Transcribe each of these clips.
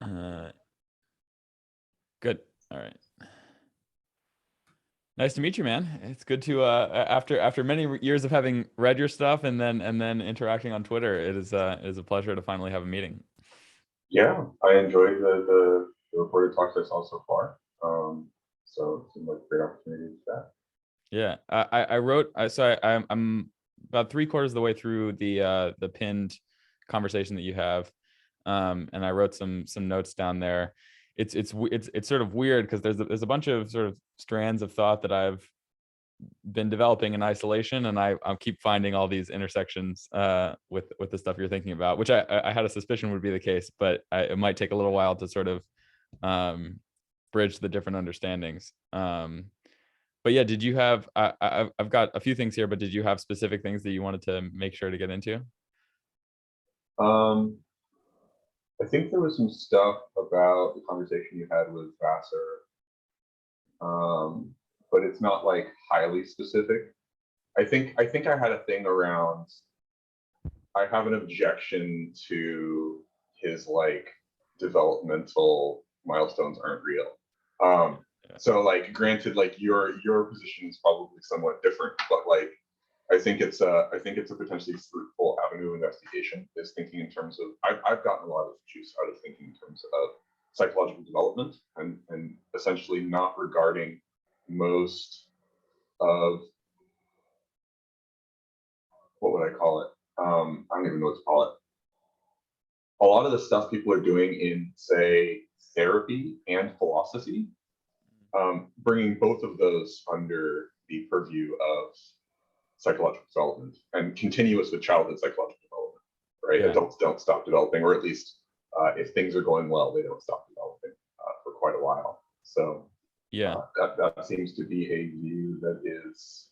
Good. All right. Nice to meet you, man. It's good to after many years of having read your stuff and then interacting on Twitter, it is a pleasure to finally have a meeting. Yeah, I enjoyed the recorded talks I saw so far. So it seemed like a great opportunity to chat. Yeah, I wrote. I'm about 3/4 of the way through the pinned conversation that you have, and I wrote some notes down there. It's sort of weird because there's a bunch of sort of strands of thought that I've been developing in isolation, and I keep finding all these intersections with the stuff you're thinking about, which I had a suspicion would be the case, but it might take a little while to sort of bridge the different understandings. But yeah, did you have? I've got a few things here, but did you have specific things that you wanted to make sure to get into? Um, I think there was some stuff about the conversation you had with Vassar, but it's not like highly specific. I think I had a thing around. I have an objection to his like developmental milestones aren't real. Yeah. So like granted, like your position is probably somewhat different, but like I think it's a potentially fruitful avenue of investigation is thinking in terms of I've gotten a lot of juice out of thinking in terms of psychological development and essentially not regarding most of what would I call it? I don't even know what to call it. A lot of the stuff people are doing in, say, therapy and philosophy, bringing both of those under the purview of psychological development and continuous with childhood psychological development, right? Yeah. Adults don't stop developing, or at least if things are going well, they don't stop developing for quite a while. So Yeah. that seems to be a view that is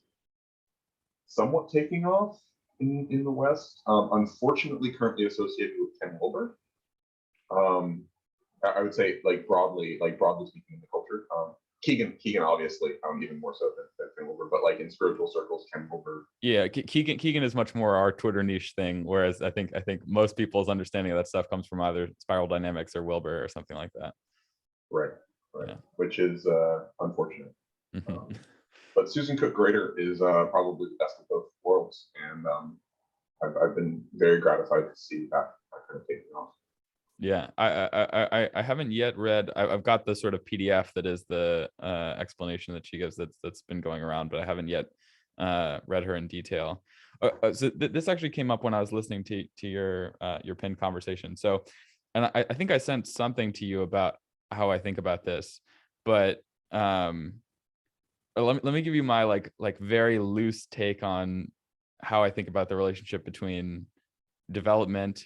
somewhat taking off in the West. Unfortunately, currently associated with Ken Wilber. Um, I would say like broadly speaking in the culture. Keegan obviously, even more so than Ken Wilber, but like in spiritual circles, Ken Wilber. Yeah, Keegan is much more our Twitter niche thing, whereas I think most people's understanding of that stuff comes from either Spiral Dynamics or Wilbur or something like that. Right, right, Yeah. which is unfortunate. Mhm. But Susan Cook Grader is probably the best of both worlds, and I've been very gratified to see that kind of taking off. Yeah, I haven't yet read. I've got the sort of PDF that is the explanation that she gives that's been going around, but I haven't yet read her in detail. So this actually came up when I was listening to your pinned conversation. So, and I think I sent something to you about how I think about this, but let me give you my like very loose take on how I think about the relationship between development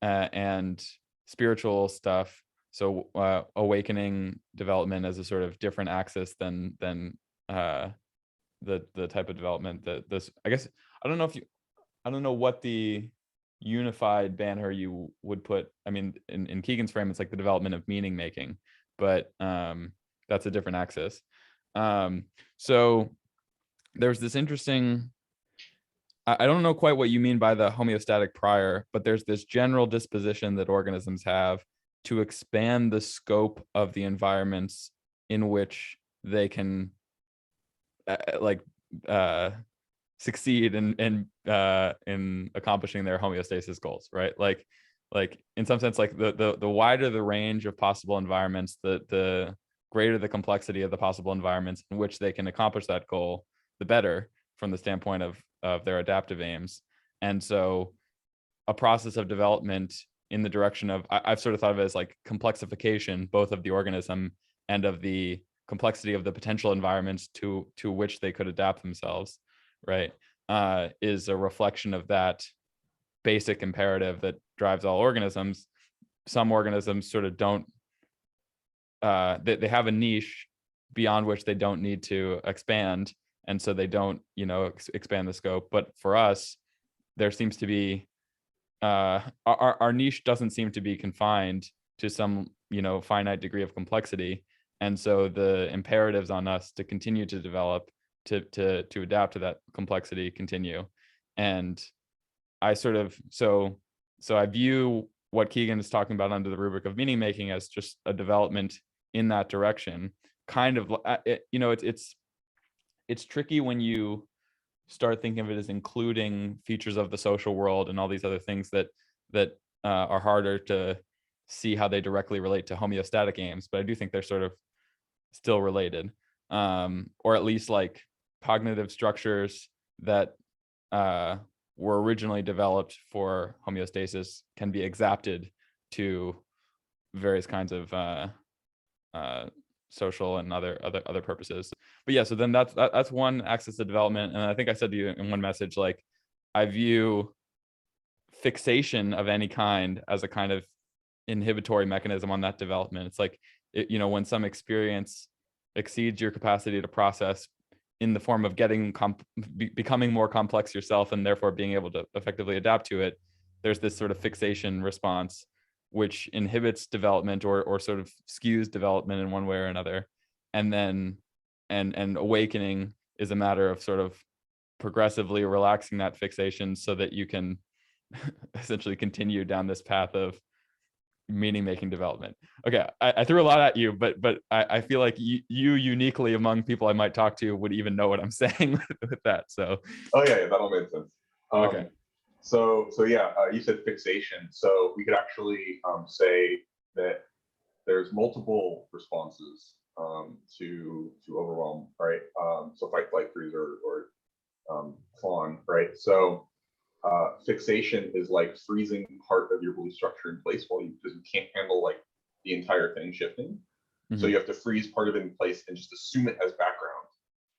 and spiritual stuff. So awakening development as a sort of different axis than uh, the type of development that this. I guess I don't know what the unified banner you would put. I mean, in Keegan's frame, it's like the development of meaning making, but that's a different axis. Um, so there's this interesting. I don't know quite what you mean by the homeostatic prior, but there's this general disposition that organisms have to expand the scope of the environments in which they can like succeed in accomplishing their homeostasis goals, right? Like in some sense, like the wider the range of possible environments, the greater the complexity of the possible environments in which they can accomplish that goal, the better from the standpoint of their adaptive aims. And so a process of development in the direction of I've sort of thought of it as like complexification, both of the organism and of the complexity of the potential environments to which they could adapt themselves, right? Is a reflection of that basic imperative that drives all organisms. Some organisms sort of don't they have a niche beyond which they don't need to expand, and so they don't expand the scope. But for us, there seems to be our niche doesn't seem to be confined to some finite degree of complexity, and so the imperatives on us to continue to develop to adapt to that complexity continue. And I sort of so I view what Keegan is talking about under the rubric of meaning making as just a development in that direction, kind of, it's tricky when you start thinking of it as including features of the social world and all these other things that are harder to see how they directly relate to homeostatic aims, but I do think they're sort of still related, or at least like cognitive structures that were originally developed for homeostasis can be exapted to various kinds of social and other purposes. But yeah, so then that's one axis of development. And I think I said to you in one message, like, I view fixation of any kind as a kind of inhibitory mechanism on that development. It's like, when some experience exceeds your capacity to process in the form of becoming more complex yourself and therefore being able to effectively adapt to it, there's this sort of fixation response which inhibits development or sort of skews development in one way or another. And then and awakening is a matter of sort of progressively relaxing that fixation so that you can essentially continue down this path of meaning making development. Okay, I threw a lot at you, but I feel like you uniquely among people I might talk to would even know what I'm saying with that. So oh yeah, that all made sense. Okay. So yeah, you said fixation. So we could actually say that there's multiple responses to overwhelm, right? So fight, flight, freeze, or fawn, right? So fixation is like freezing part of your belief structure in place because you can't handle like the entire thing shifting. So you have to freeze part of it in place and just assume it as background.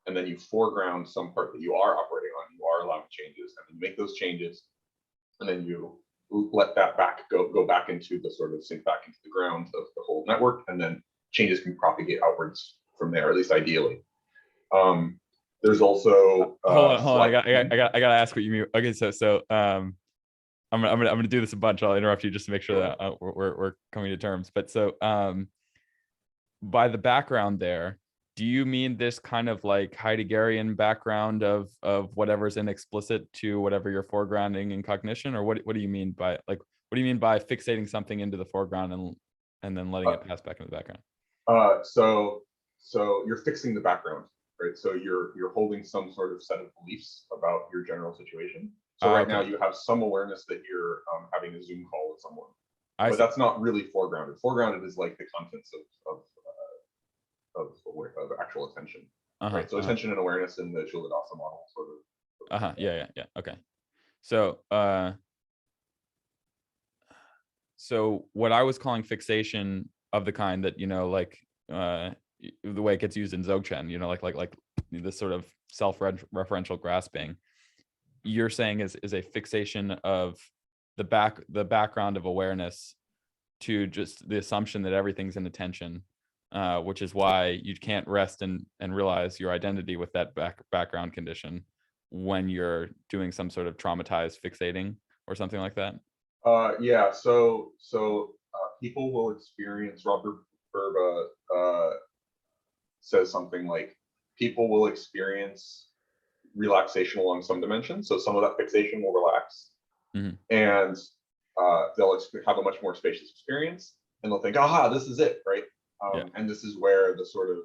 And then you foreground some part that you are operating on, you are allowing changes, and then you make those changes, and then you let that go back into the sort of sink back into the ground of the whole network, and then changes can propagate outwards from there, at least ideally. There's also hold on. I gotta ask what you mean. Okay, so I'm gonna do this a bunch. I'll interrupt you just to make sure that we're coming to terms. But so by the background there, do you mean this kind of like Heideggerian background of whatever's inexplicit to whatever you're foregrounding in cognition, or what do you mean by fixating something into the foreground and then letting it pass back into the background? So you're fixing the background, right? So you're holding some sort of set of beliefs about your general situation. So right now you have some awareness that you're having a Zoom call with someone, but that's not really foregrounded. Foregrounded is like the contents of actual attention, right? So attention and awareness in the Chulidasa model, sort of. Yeah. Okay. So what I was calling fixation of the kind that the way it gets used in Dzogchen, like this sort of self-referential grasping, you're saying is a fixation of the background of awareness to just the assumption that everything's in attention, which is why you can't rest and realize your identity with that background condition when you're doing some sort of traumatized fixating or something like that. Yeah. So people will experience. Robert Burba says something like, people will experience relaxation along some dimension. So some of that fixation will relax, and they'll have a much more spacious experience, and they'll think, aha, this is it, right? And this is where the sort of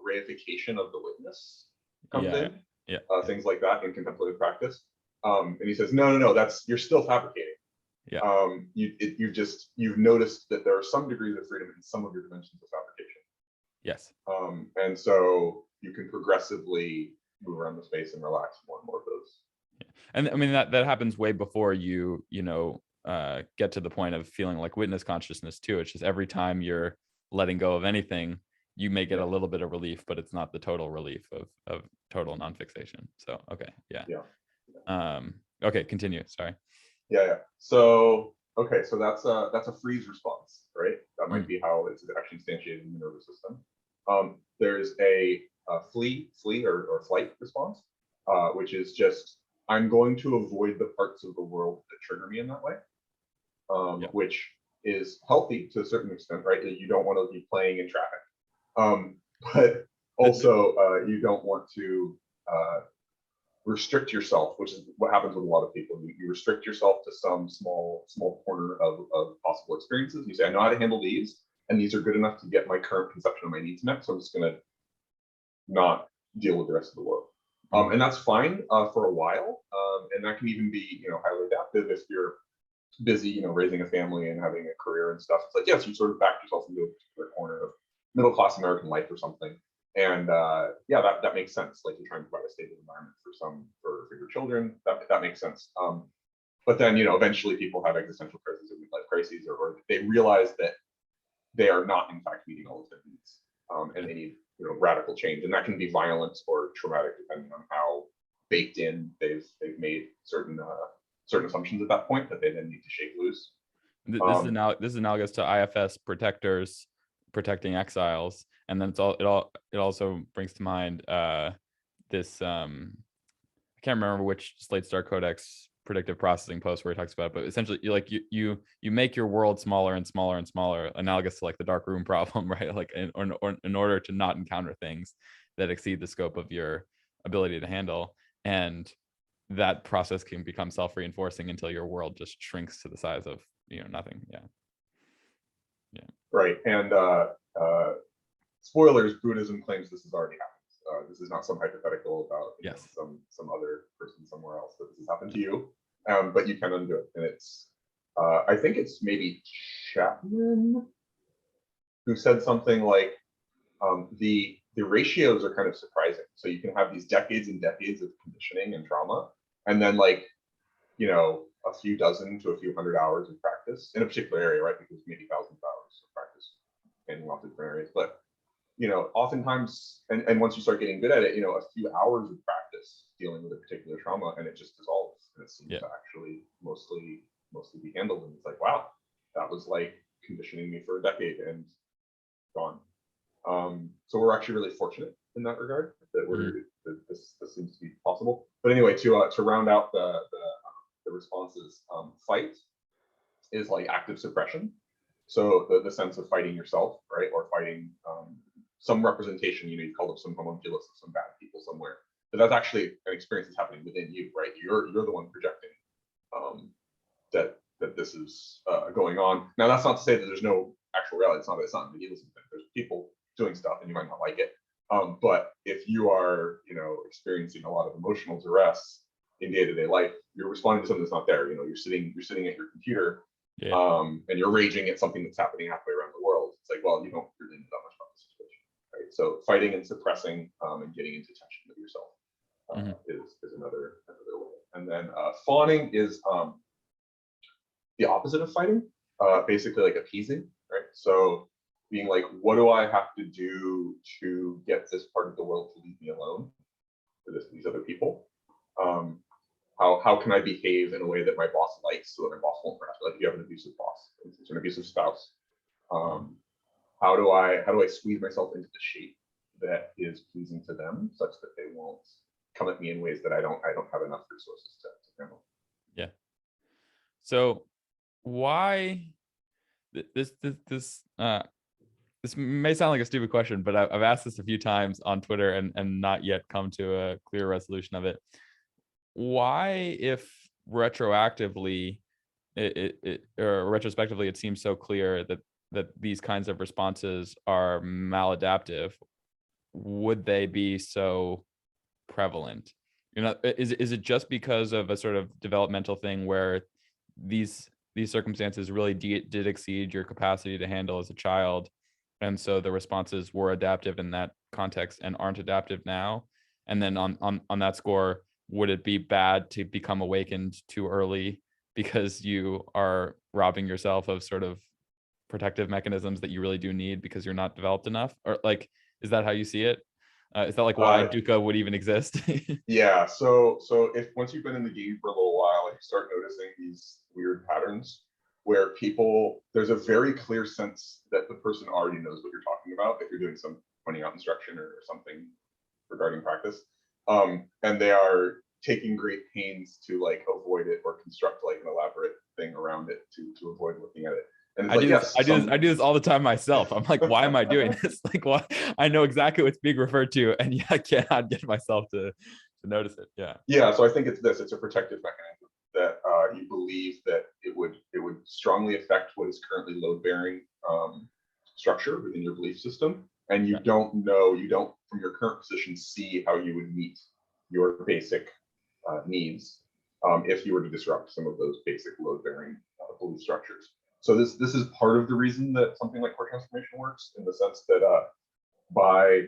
reification of the witness comes in. Things like that in contemplative practice. And he says, no, you're still fabricating. You've noticed that there are some degrees of freedom in some of your dimensions of fabrication. Yes. And so you can progressively move around the space and relax more and more of those. Yeah. And I mean, that happens way before you get to the point of feeling like witness consciousness too. It's just every time you're letting go of anything, you may get a little bit of relief, but it's not the total relief of total non-fixation. So, okay. Yeah. Okay, continue. Sorry. Yeah. So, okay. So that's a freeze response, right? That might be how it's actually instantiated in the nervous system. There's a flee or flight response, which is just, I'm going to avoid the parts of the world that trigger me in that way, which is healthy to a certain extent, right? That you don't want to be playing in traffic, but also you don't want to restrict yourself, which is what happens with a lot of people. You restrict yourself to some small corner of possible experiences. You say, I know how to handle these, and these are good enough to get my current conception of my needs met, so I'm just going to not deal with the rest of the world. And that's fine for a while. And that can even be, highly adaptive if you're busy, raising a family and having a career and stuff. It's like, yes, you sort of backed yourself into a particular corner of middle-class American life or something. And yeah, that makes sense. Like, you're trying to provide a stable environment for your children. That makes sense. But then, eventually people have existential crises or midlife crises, or they realize that they are not, in fact, meeting all of their needs, and they need, radical change. And that can be violent or traumatic, depending on how baked in they've made certain assumptions at that point that they then need to shake loose. This is analogous to IFS protectors protecting exiles, and then it also brings to mind this I can't remember which Slate Star Codex predictive processing post where he talks about it, but essentially you make your world smaller and smaller and smaller, analogous to like the dark room problem, right? Like in order to not encounter things that exceed the scope of your ability to handle, and that process can become self-reinforcing until your world just shrinks to the size of nothing. Yeah Right. And spoilers, Buddhism claims this has already happened. This is not some hypothetical about some other person somewhere else, that this has happened to you, but you can undo it. And it's I think it's maybe Chapman who said something like, the ratios are kind of surprising. So you can have these decades and decades of conditioning and trauma, and then a few dozen to a few hundred hours of practice in a particular area, right? Because maybe thousands of hours of practice in lots of different areas. But oftentimes, and once you start getting good at it, a few hours of practice dealing with a particular trauma, and it just dissolves, and it seems to actually mostly be handled. And it's like, wow, that was like conditioning me for a decade and gone. So we're actually really fortunate in that regard that this seems to be possible. But anyway, to round out the responses, fight is like active suppression. So the sense of fighting yourself, right, or fighting some representation, you call them some homunculus of some bad people somewhere. But that's actually an experience that's happening within you, right? You're the one projecting that this is going on. Now, that's not to say that there's no actual reality. It's not an idealism thing. There's people doing stuff, and you might not like it. But if you are, experiencing a lot of emotional duress in day-to-day life, you're responding to something that's not there. You're sitting at your computer, and you're raging at something that's happening halfway around the world. It's like, well, you don't really know that much about the situation, right? So fighting and suppressing and getting into tension with yourself is another way. And then fawning is the opposite of fighting, basically like appeasing, right? So being like, what do I have to do to get this part of the world to leave me alone for these other people? How can I behave in a way that my boss likes so that my boss won't harass me? Like, if you have an abusive boss, it's an abusive spouse. How do I squeeze myself into the shape that is pleasing to them, such that they won't come at me in ways that I don't have enough resources to handle? Yeah. So why this may sound like a stupid question, but I've asked this a few times on Twitter and not yet come to a clear resolution of it. Why, if retroactively or retrospectively it seems so clear that these kinds of responses are maladaptive, would they be so prevalent? Is it just because of a sort of developmental thing where these circumstances really did exceed your capacity to handle as a child, and so the responses were adaptive in that context and aren't adaptive now? And then on that score, would it be bad to become awakened too early because you are robbing yourself of sort of protective mechanisms that you really do need because you're not developed enough? Or like, is that how you see it? Is that like why Dukkha would even exist? Yeah. So if once you've been in the game for a little while and you start noticing these weird patterns where there's a very clear sense that the person already knows what you're talking about if you're doing some pointing out instruction or something regarding practice, and they are taking great pains to like avoid it or construct like an elaborate thing around it to avoid looking at it. And it's I do this all the time myself. I'm like, why am I doing this? Like, why? I know exactly what's being referred to, and yet I cannot get myself to to notice it. Yeah. Yeah, so I think it's this. It's a protective mechanism that you believe that it would strongly affect what is currently load bearing structure within your belief system, and you don't from your current position see how you would meet your basic needs if you were to disrupt some of those basic load bearing belief structures. So this is part of the reason that something like core transformation works, in the sense that by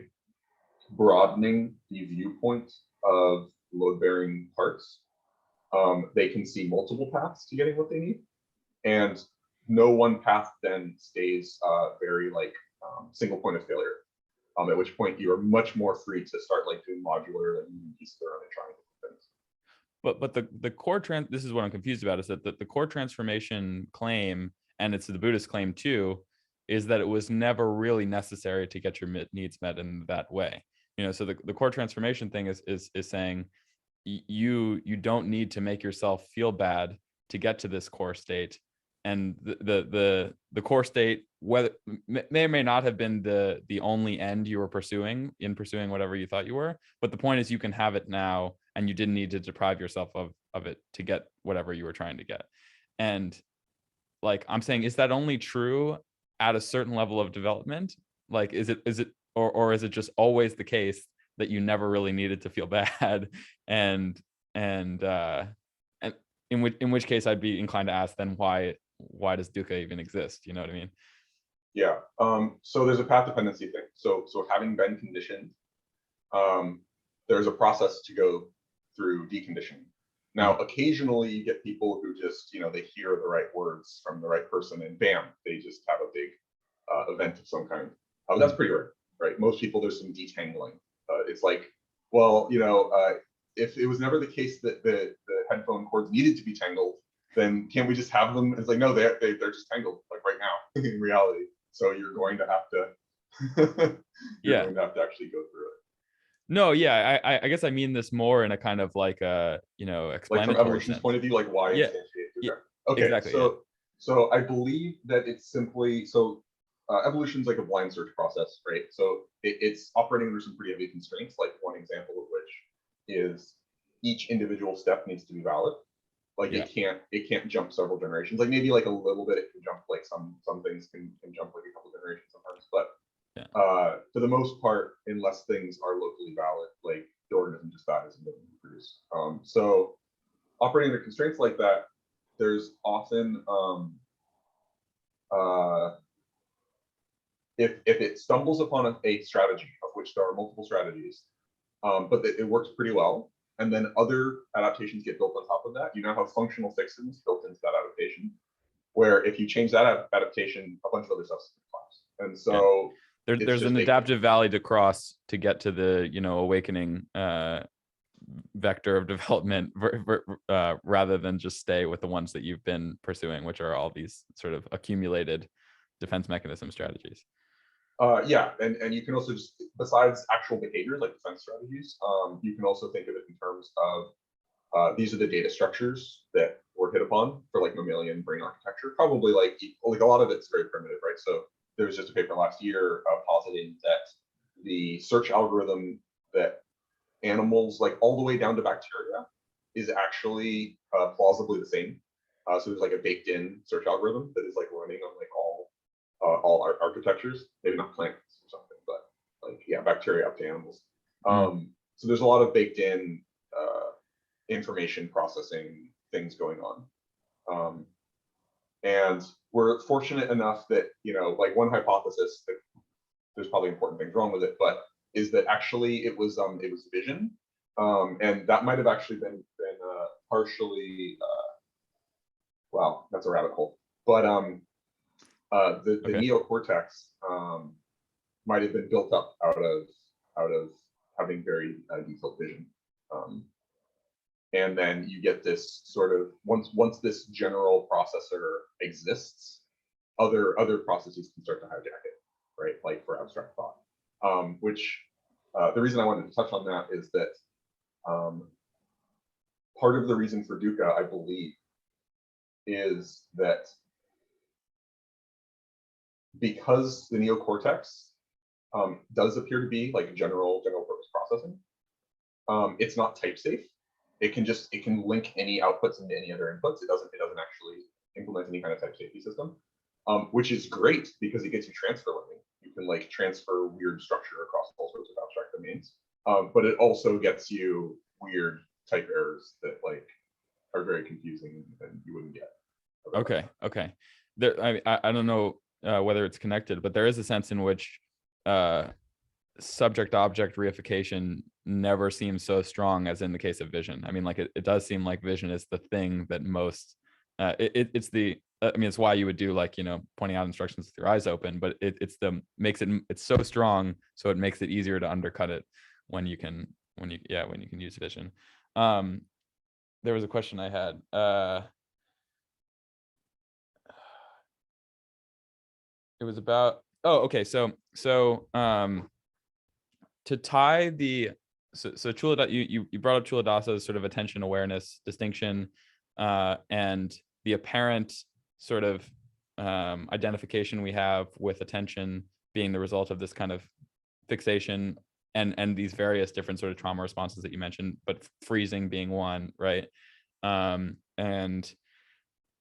broadening the viewpoint of load-bearing parts, they can see multiple paths to getting what they need, and no one path then stays very like single point of failure. At which point you are much more free to start like doing modular and pieces around and trying different things. But the core this is what I'm confused about, is that the core transformation claim, and it's the Buddhist claim too, is that it was never really necessary to get your needs met in that way. So the core transformation thing is saying you don't need to make yourself feel bad to get to this core state, and the core state, whether may or may not have been the only end you were pursuing in pursuing whatever you thought you were, but the point is you can have it now, and you didn't need to deprive yourself of it to get whatever you were trying to get. And like I'm saying, is that only true at a certain level of development? Like is it or is it just always the case that you never really needed to feel bad? And in which case I'd be inclined to ask then why does dukkha even exist? You know what I mean? Yeah. So there's a path dependency thing. So having been conditioned, there's a process to go through deconditioning. Now, occasionally you get people who just, they hear the right words from the right person and bam, they just have a big event of some kind. That's pretty rare, right? Most people, there's some detangling. It's like, well, if it was never the case that the headphone cords needed to be tangled, then can't we just have them? It's like, no, they're just tangled, like right now in reality. So you're going to have to, going to have to actually go through it. No, yeah, I guess I mean this more in a kind of like explanatory like from evolution's sense. point of view, like why instantiate dukkha. Yeah, okay, exactly, so I believe that it's simply evolution's like a blind search process, right? So it's operating under some pretty heavy constraints. Like one example of which is each individual step needs to be valid. Like it can't jump several generations. Like maybe like a little bit it can jump, like some things can jump like a couple generations sometimes, but for the most part, unless things are locally valid, like the organism just dies and doesn't reproduce. So operating under constraints like that, there's often if it stumbles upon a strategy, of which there are multiple strategies, but it works pretty well, and then other adaptations get built on top of that, you now have functional fixins built into that adaptation, where if you change that adaptation, a bunch of other stuff collapse. And so there's an adaptive valley to cross to get to the awakening vector of development, rather than just stay with the ones that you've been pursuing, which are all these sort of accumulated defense mechanism strategies. And you can also just, besides actual behaviors like defense strategies, you can also think of it in terms of these are the data structures that were hit upon for like mammalian brain architecture. Probably like a lot of it's very primitive, right? So there was just a paper last year positing that the search algorithm that animals, like all the way down to bacteria, is actually plausibly the same. So there's like a baked-in search algorithm that is like running on like all our architectures, maybe not plants or something, but like bacteria up to animals. So there's a lot of baked-in information processing things going on. And we're fortunate enough that, like one hypothesis that there's probably important things wrong with it, but is that actually it was vision. And that might have actually been partially, well, that's a rabbit hole. But the neocortex might have been built up out of having very detailed vision. And then you get this sort of, once this general processor exists, other processes can start to hijack it, right? Like for abstract thought. Which the reason I wanted to touch on that is that part of the reason for dukkha, I believe, is that because the neocortex does appear to be like general purpose processing, It's not type safe. It can link any outputs into any other inputs. It doesn't actually implement any kind of type safety system, which is great because it gets you transfer learning. You can like transfer weird structure across all sorts of abstract domains, but it also gets you weird type errors that like are very confusing and you wouldn't get. Okay. There, I don't know whether it's connected, but there is a sense in which subject-object reification never seems so strong as in the case of vision. I mean, like it does seem like vision is the thing that most, it's the, I mean, it's why you would do like, pointing out instructions with your eyes open, but it's so strong, so it makes it easier to undercut it when you can use vision. There was a question I had. It was about, to tie the, so Chula, you brought up Chuladasa's sort of attention awareness distinction, and the apparent sort of identification we have with attention being the result of this kind of fixation and these various different sort of trauma responses that you mentioned, but freezing being one, right? And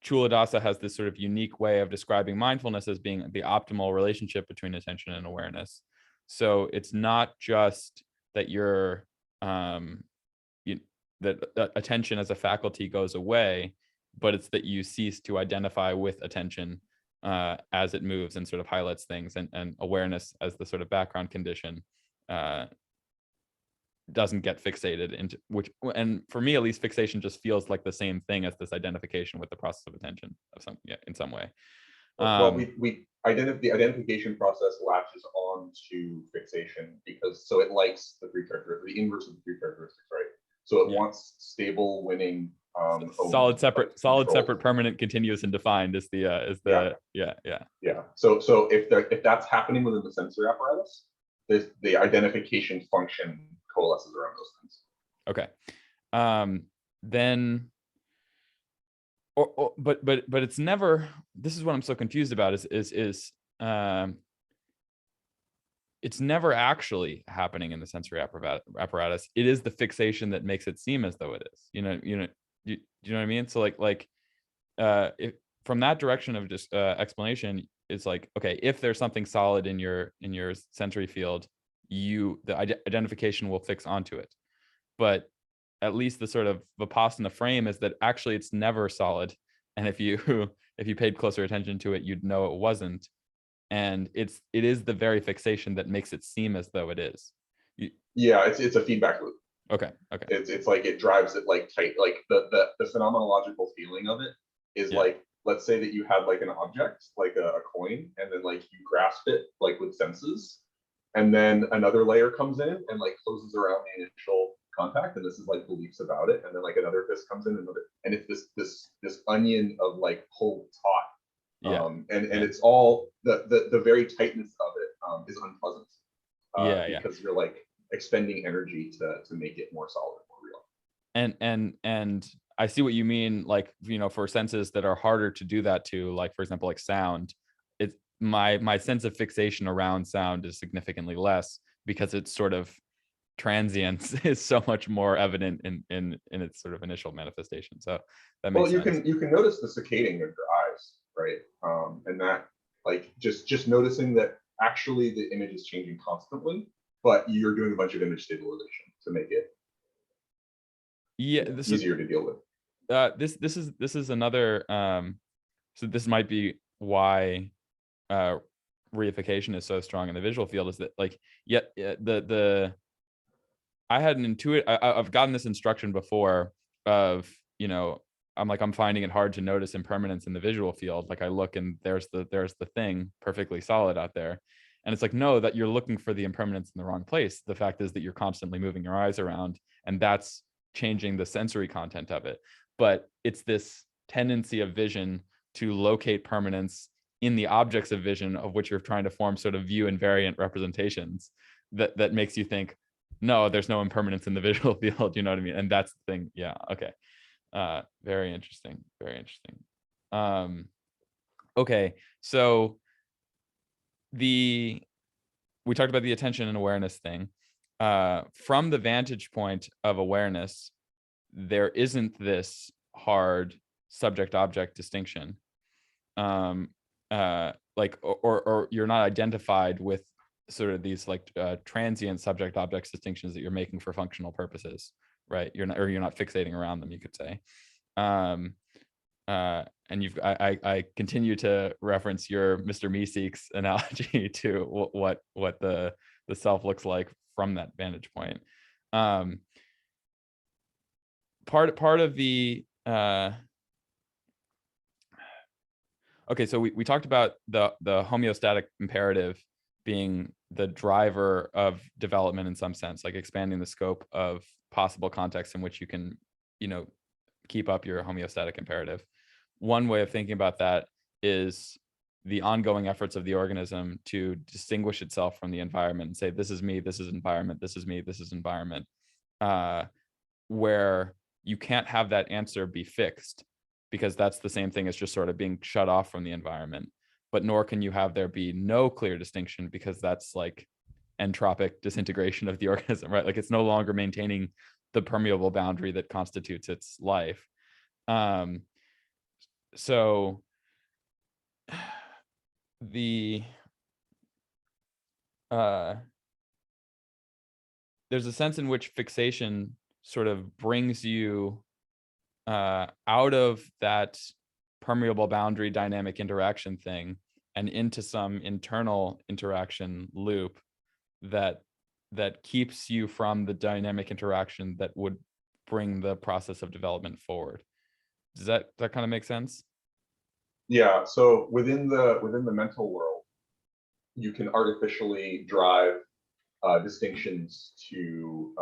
Chuladasa has this sort of unique way of describing mindfulness as being the optimal relationship between attention and awareness. So it's not just that that attention as a faculty goes away, but it's that you cease to identify with attention as it moves and sort of highlights things, and awareness as the sort of background condition doesn't get fixated into which, and for me at least, fixation just feels like the same thing as this identification with the process of attention in some way. Well, the identification process latches on to fixation because so it likes the three characteristics, the inverse of the three characteristics, right? So it wants stable, winning, solid, separate, permanent, continuous, and defined is the yeah. So if that's happening within the sensory apparatus, the identification function coalesces around those things. Okay. Then, but it's never. This is what I'm so confused about. It's never actually happening in the sensory apparatus. It is the fixation that makes it seem as though it is. You know what I mean? So if from that direction of just explanation, it's like, okay, if there's something solid in your sensory field, the identification will fix onto it. But at least the sort of Vipassana frame is that actually it's never solid, and if you paid closer attention to it, you'd know it wasn't, and it is the very fixation that makes it seem as though it is. It's a feedback loop. Okay. It's like it drives it like tight, like the phenomenological feeling of it is like, let's say that you had like an object, like a coin, and then like you grasp it like with senses, and then another layer comes in and like closes around the initial contact, and this is like beliefs about it, and then like another fist comes in, and it's this onion of like pulled taut, and it's all the very tightness of it is unpleasant, because you're like expending energy to make it more solid, more real. And I see what you mean, like, for senses that are harder to do that to, like for example, like sound. It's my sense of fixation around sound is significantly less because it's sort of transience is so much more evident in its sort of initial manifestation. So that makes sense. You can notice the saccading of your eyes, right? And that, like, just noticing that actually the image is changing constantly, but you're doing a bunch of image stabilization to make it easier to deal with. This is another so this might be why reification is so strong in the visual field, is that like I had an I've gotten this instruction before of, I'm finding it hard to notice impermanence in the visual field. Like I look and there's the thing perfectly solid out there. And it's like, no, that you're looking for the impermanence in the wrong place. The fact is that you're constantly moving your eyes around, and that's changing the sensory content of it. But it's this tendency of vision to locate permanence in the objects of vision, of which you're trying to form sort of view invariant representations, that makes you think, no, there's no impermanence in the visual field. You know what I mean? And that's the thing. Yeah. Okay. Very interesting. Okay. So we talked about the attention and awareness thing. from the vantage point of awareness, there isn't this hard subject-object distinction. Like, or you're not identified with sort of these like transient subject-object distinctions that you're making for functional purposes, right? You're not fixating around them, you could say. And I continue to reference your Mr. Meeseeks analogy to what the self looks like from that vantage point. Part of the okay, so we talked about the homeostatic imperative being the driver of development in some sense, like expanding the scope of possible contexts in which you can, keep up your homeostatic imperative. One way of thinking about that is the ongoing efforts of the organism to distinguish itself from the environment and say, this is me, this is environment, this is me, this is environment, where you can't have that answer be fixed, because that's the same thing as just sort of being shut off from the environment. But nor can you have there be no clear distinction, because that's like entropic disintegration of the organism, right? Like it's no longer maintaining the permeable boundary that constitutes its life. So the there's a sense in which fixation sort of brings you out of that permeable boundary dynamic interaction thing and into some internal interaction loop that keeps you from the dynamic interaction that would bring the process of development forward. Does that kind of make sense? Yeah. So within the mental world, you can artificially drive distinctions to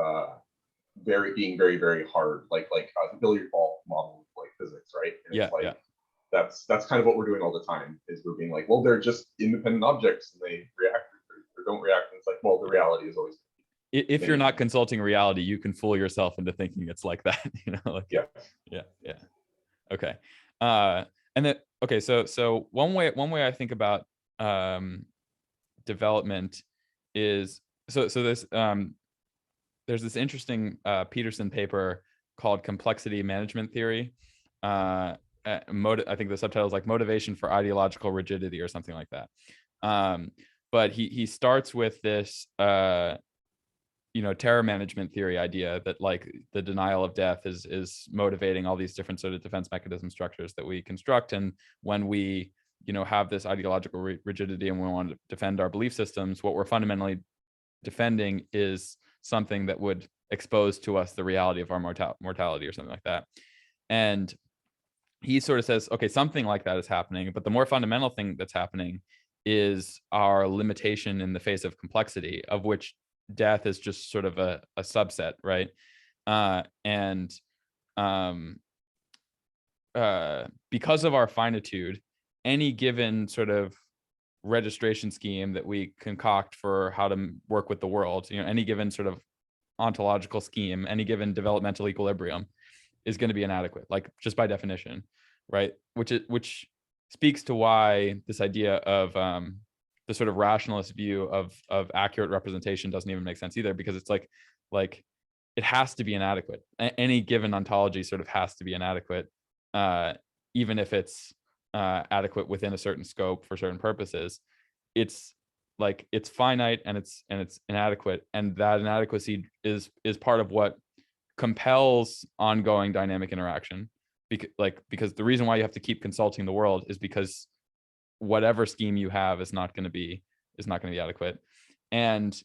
being very, very hard, like the billiard ball model of like physics, right? And it's like that's kind of what we're doing all the time, is we're being like, well, they're just independent objects and they react or don't react. And it's like, well, the reality is always, if you're not consulting reality, you can fool yourself into thinking it's like that, like yeah. Okay. And then okay, so one way I think about development is so this there's this interesting Peterson paper called Complexity Management Theory. I think the subtitle is like Motivation for Ideological Rigidity or something like that. But he starts with this terror management theory idea that like the denial of death is motivating all these different sort of defense mechanism structures that we construct. And when we have this ideological rigidity and we want to defend our belief systems, what we're fundamentally defending is something that would expose to us the reality of our mortality or something like that. And he sort of says, okay, something like that is happening, but the more fundamental thing that's happening is our limitation in the face of complexity, of which death is just sort of a subset, right? Because of our finitude, any given sort of registration scheme that we concoct for how to work with the world, any given sort of ontological scheme, any given developmental equilibrium is going to be inadequate, like just by definition, right? Which speaks to why this idea of the sort of rationalist view of accurate representation doesn't even make sense either, because it's like it has to be inadequate. Any given ontology sort of has to be inadequate, even if it's adequate within a certain scope for certain purposes. It's like it's finite and it's inadequate, and that inadequacy is part of what compels ongoing dynamic interaction. Because the reason why you have to keep consulting the world is because whatever scheme you have is not going to be adequate, and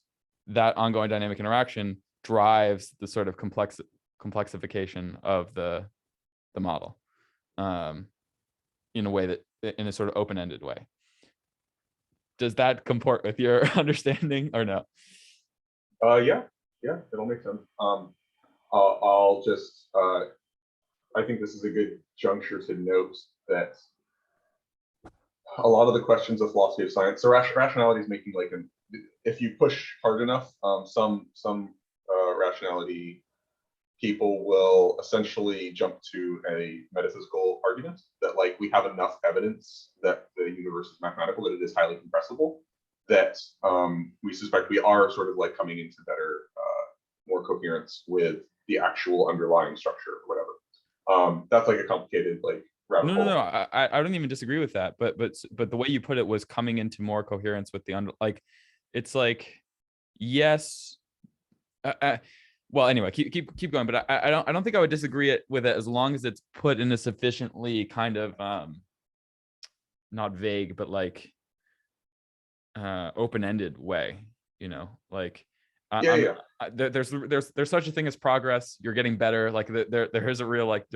that ongoing dynamic interaction drives the sort of complexification of the model in a way that in a sort of open-ended way. Does that comport with your understanding or no? Yeah, it'll make sense. I'll just I think this is a good juncture to note that a lot of the questions of philosophy of science, so rationality is making like if you push hard enough, some rationality people will essentially jump to a metaphysical argument that like we have enough evidence that the universe is mathematical, that it is highly compressible, that we suspect we are sort of like coming into better more coherence with the actual underlying structure or whatever. That's like a complicated like rabbit hole. No. I don't even disagree with that. But the way you put it was coming into more coherence with the like, it's like, yes. Well, anyway, keep going. But I don't think I would disagree with it as long as it's put in a sufficiently kind of not vague, but like open-ended way. Like Yeah. there's such a thing as progress. You're getting better. Like there is a real like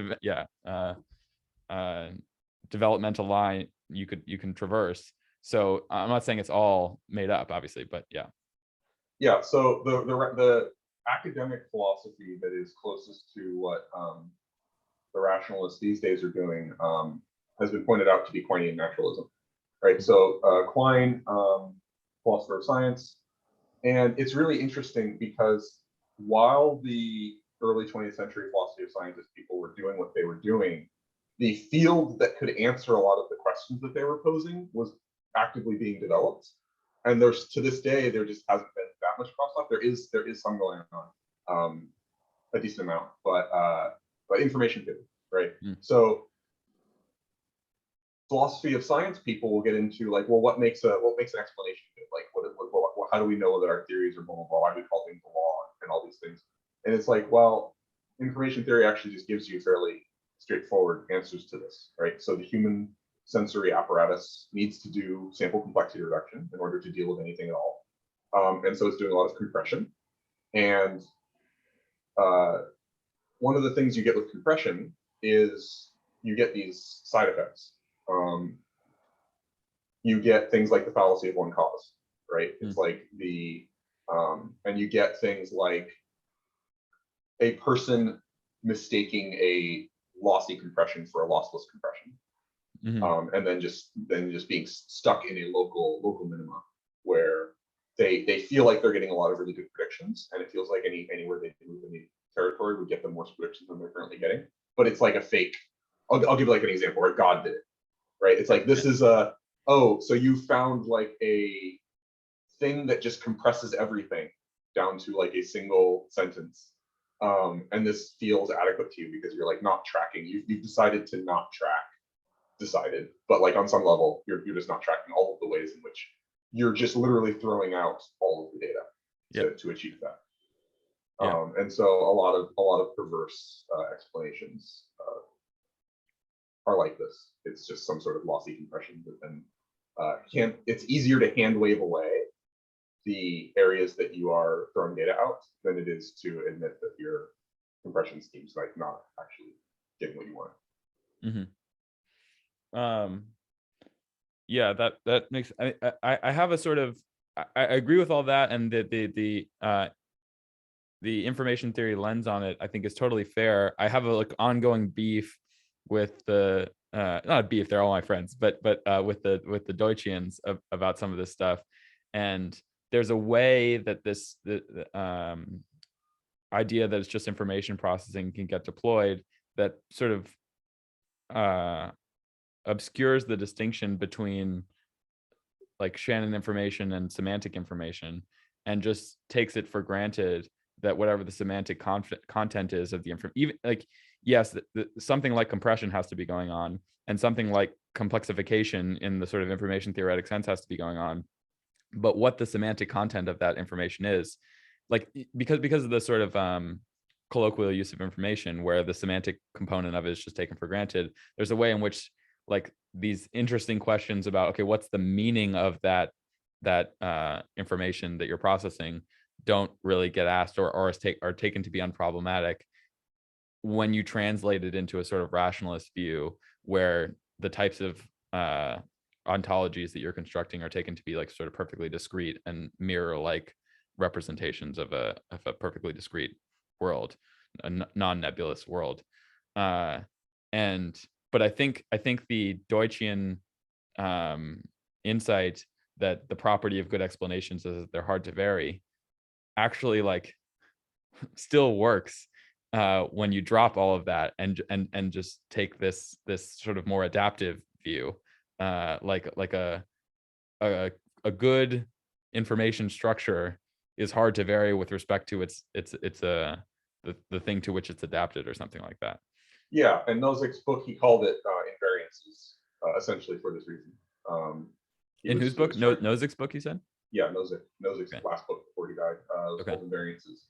developmental line you can traverse. So I'm not saying it's all made up, obviously, but yeah. Yeah. So the academic philosophy that is closest to what the rationalists these days are doing has been pointed out to be Quinian naturalism, right? So Quine, philosopher of science, and it's really interesting because while the early 20th century philosophy of scientist people were doing what they were doing, the field that could answer a lot of the questions that they were posing was actively being developed. And there's to this day, there just hasn't been that much crosstalk. There is some going on, a decent amount, but information theory, right? So philosophy of science people will get into like, well, what makes an explanation good? Like, what how do we know that our theories are blah blah blah? Why do we call things the law and all these things? And it's like, well, information theory actually just gives you fairly straightforward answers to this, right? So the human sensory apparatus needs to do sample complexity reduction in order to deal with anything at all, and so it's doing a lot of compression. And one of the things you get with compression is you get these side effects. You get things like the fallacy of one cause, right? It's like and you get things like a person mistaking a lossy compression for a lossless compression, and then just being stuck in a local minima where they feel like they're getting a lot of really good predictions, and it feels like anywhere they move in the territory would get them more predictions than they're currently getting. But it's like a fake. I'll give like an example where God did it, right? It's like this is so you found like a thing that just compresses everything down to like a single sentence, and this feels adequate to you because you're like not tracking. You've decided to not track, but like on some level you're just not tracking all of the ways in which you're just literally throwing out all of the data to achieve that. And so a lot of perverse explanations are like this. It's just some sort of lossy compression that then it's easier to hand wave away the areas that you are throwing data out than it is to admit that your compression scheme's like not actually getting what you want. Yeah, that makes I have a sort of I agree with all that, and the information theory lens on it I think is totally fair. I have a like ongoing beef with the not beef, they're all my friends, but with the Deutschians about some of this stuff. And there's a way that the idea that it's just information processing can get deployed that sort of obscures the distinction between like Shannon information and semantic information, and just takes it for granted that whatever the semantic content is of the information, even like, yes, something like compression has to be going on, and something like complexification in the sort of information theoretic sense has to be going on. But what the semantic content of that information is, like, because of the sort of colloquial use of information where the semantic component of it is just taken for granted, there's a way in which like these interesting questions about, okay, what's the meaning of that information that you're processing don't really get asked, or are taken to be unproblematic when you translate it into a sort of rationalist view where the types of ontologies that you're constructing are taken to be like sort of perfectly discrete and mirror like representations of a perfectly discrete world, a non-nebulous world. But I think the Deutschian insight that the property of good explanations is that they're hard to vary actually like still works when you drop all of that and just take this sort of more adaptive view, like a good information structure is hard to vary with respect to the thing to which it's adapted or something like that. Yeah, and Nozick's book, he called it invariances, essentially for this reason. In whose book? Nozick's book, you said? Yeah, Nozick's Okay. last book before he died was Okay. called Invariances.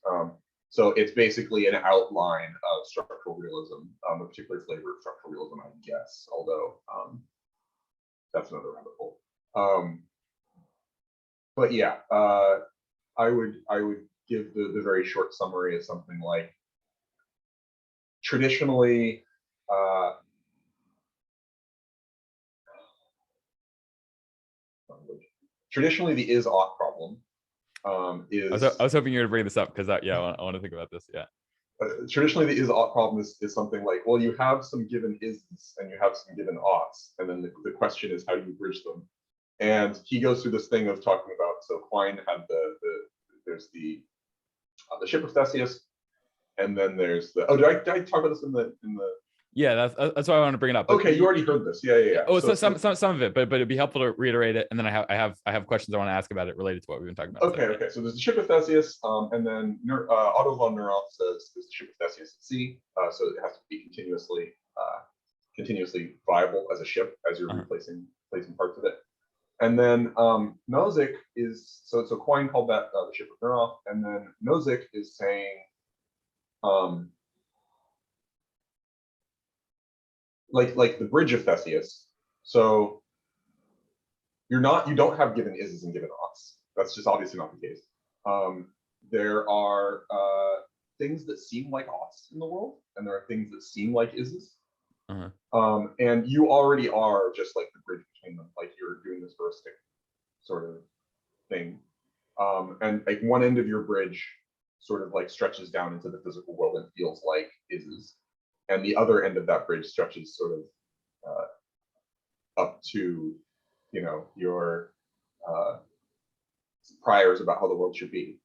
So it's basically an outline of structural realism, a particular flavor of structural realism, I guess, although that's another rabbit hole. But yeah, I would give the very short summary as something like, traditionally, the is-ought problem is. I was hoping you were to bring this up because I want to think about this. Yeah. Traditionally, the is-ought problem is something like, well, you have some given is's and you have some given oughts, and then the question is, how do you bridge them? And he goes through this thing of talking about, so Quine had there's the ship of Theseus, and then there's the, did I talk about this in the Yeah, that's why I want to bring it up. But okay, you already heard this. Yeah. Oh, so some of it, but it'd be helpful to reiterate it, and then I have questions I want to ask about it related to what we've been talking about. Okay. So there's the ship of Theseus, and then Otto von Neurath says there's the ship of Theseus at sea, so it has to be continuously viable as a ship as you're replacing parts of it. And then Nozick is so Quine called that the ship of Neurath, and then Nozick is saying like the bridge of Theseus. So you don't have given is's and given oughts. That's just obviously not the case. There are things that seem like oughts in the world, and there are things that seem like is's. And you already are just like the bridge between them, like you're doing this heuristic sort of thing. And like one end of your bridge sort of like stretches down into the physical world and feels like is's, and the other end of that bridge stretches sort of up to, your priors about how the world should be,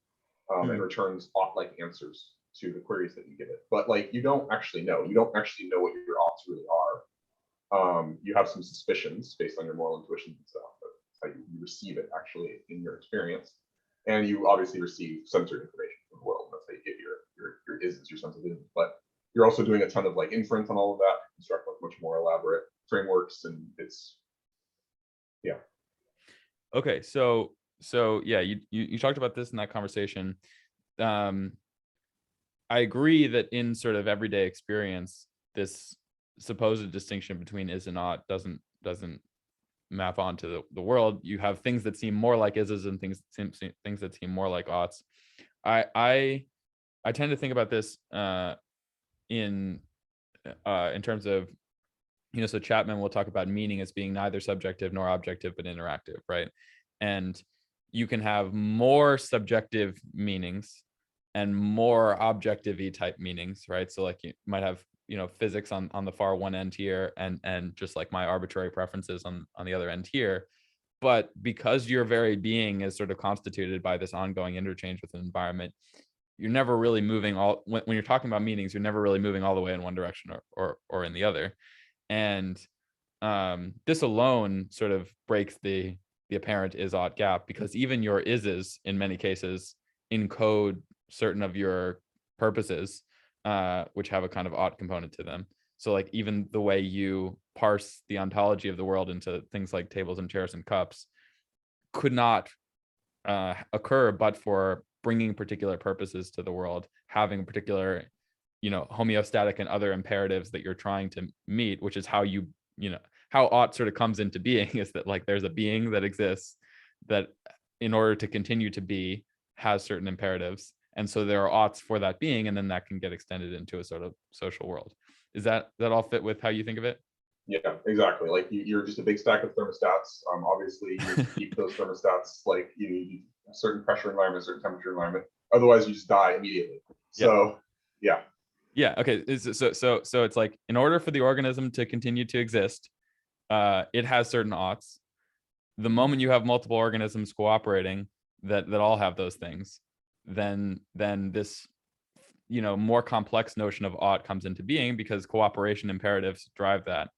and returns ought-like answers to the queries that you give it. But like, you don't actually know. You don't actually know what your oughts really are. You have some suspicions based on your moral intuitions and stuff, but that's how you receive it actually in your experience. And you obviously receive censored information from the world. That's how you get your is's, your sense of ism. But you're also doing a ton of like inference on all of that, construct like much more elaborate frameworks, and it's Okay, so yeah, you talked about this in that conversation. I agree that in sort of everyday experience, this supposed distinction between is and ought doesn't map onto the world. You have things that seem more like is's and things that seem more like oughts. I tend to think about this in terms of, so Chapman will talk about meaning as being neither subjective nor objective, but interactive, right? And you can have more subjective meanings and more objective-y type meanings, right? So like you might have, physics on the far one end here, and just like my arbitrary preferences on the other end here. But because your very being is sort of constituted by this ongoing interchange with an environment, you're never really moving when you're talking about meanings, you're never really moving all the way in one direction or in the other. And this alone sort of breaks the apparent is-ought gap, because even your is's in many cases encode certain of your purposes, which have a kind of ought component to them. So like even the way you parse the ontology of the world into things like tables and chairs and cups could not occur but for bringing particular purposes to the world, having particular, homeostatic and other imperatives that you're trying to meet, which is how how ought sort of comes into being, is that like there's a being that exists that in order to continue to be has certain imperatives. And so there are oughts for that being, and then that can get extended into a sort of social world. Is that all fit with how you think of it? Yeah, exactly. Like you're just a big stack of thermostats. Obviously, you keep those thermostats like you need a certain pressure environment, a certain temperature environment. Otherwise, you just die immediately. So, yeah. Yeah. Okay. So it's like, in order for the organism to continue to exist, it has certain oughts. The moment you have multiple organisms cooperating that all have those things, then this more complex notion of ought comes into being, because cooperation imperatives drive that.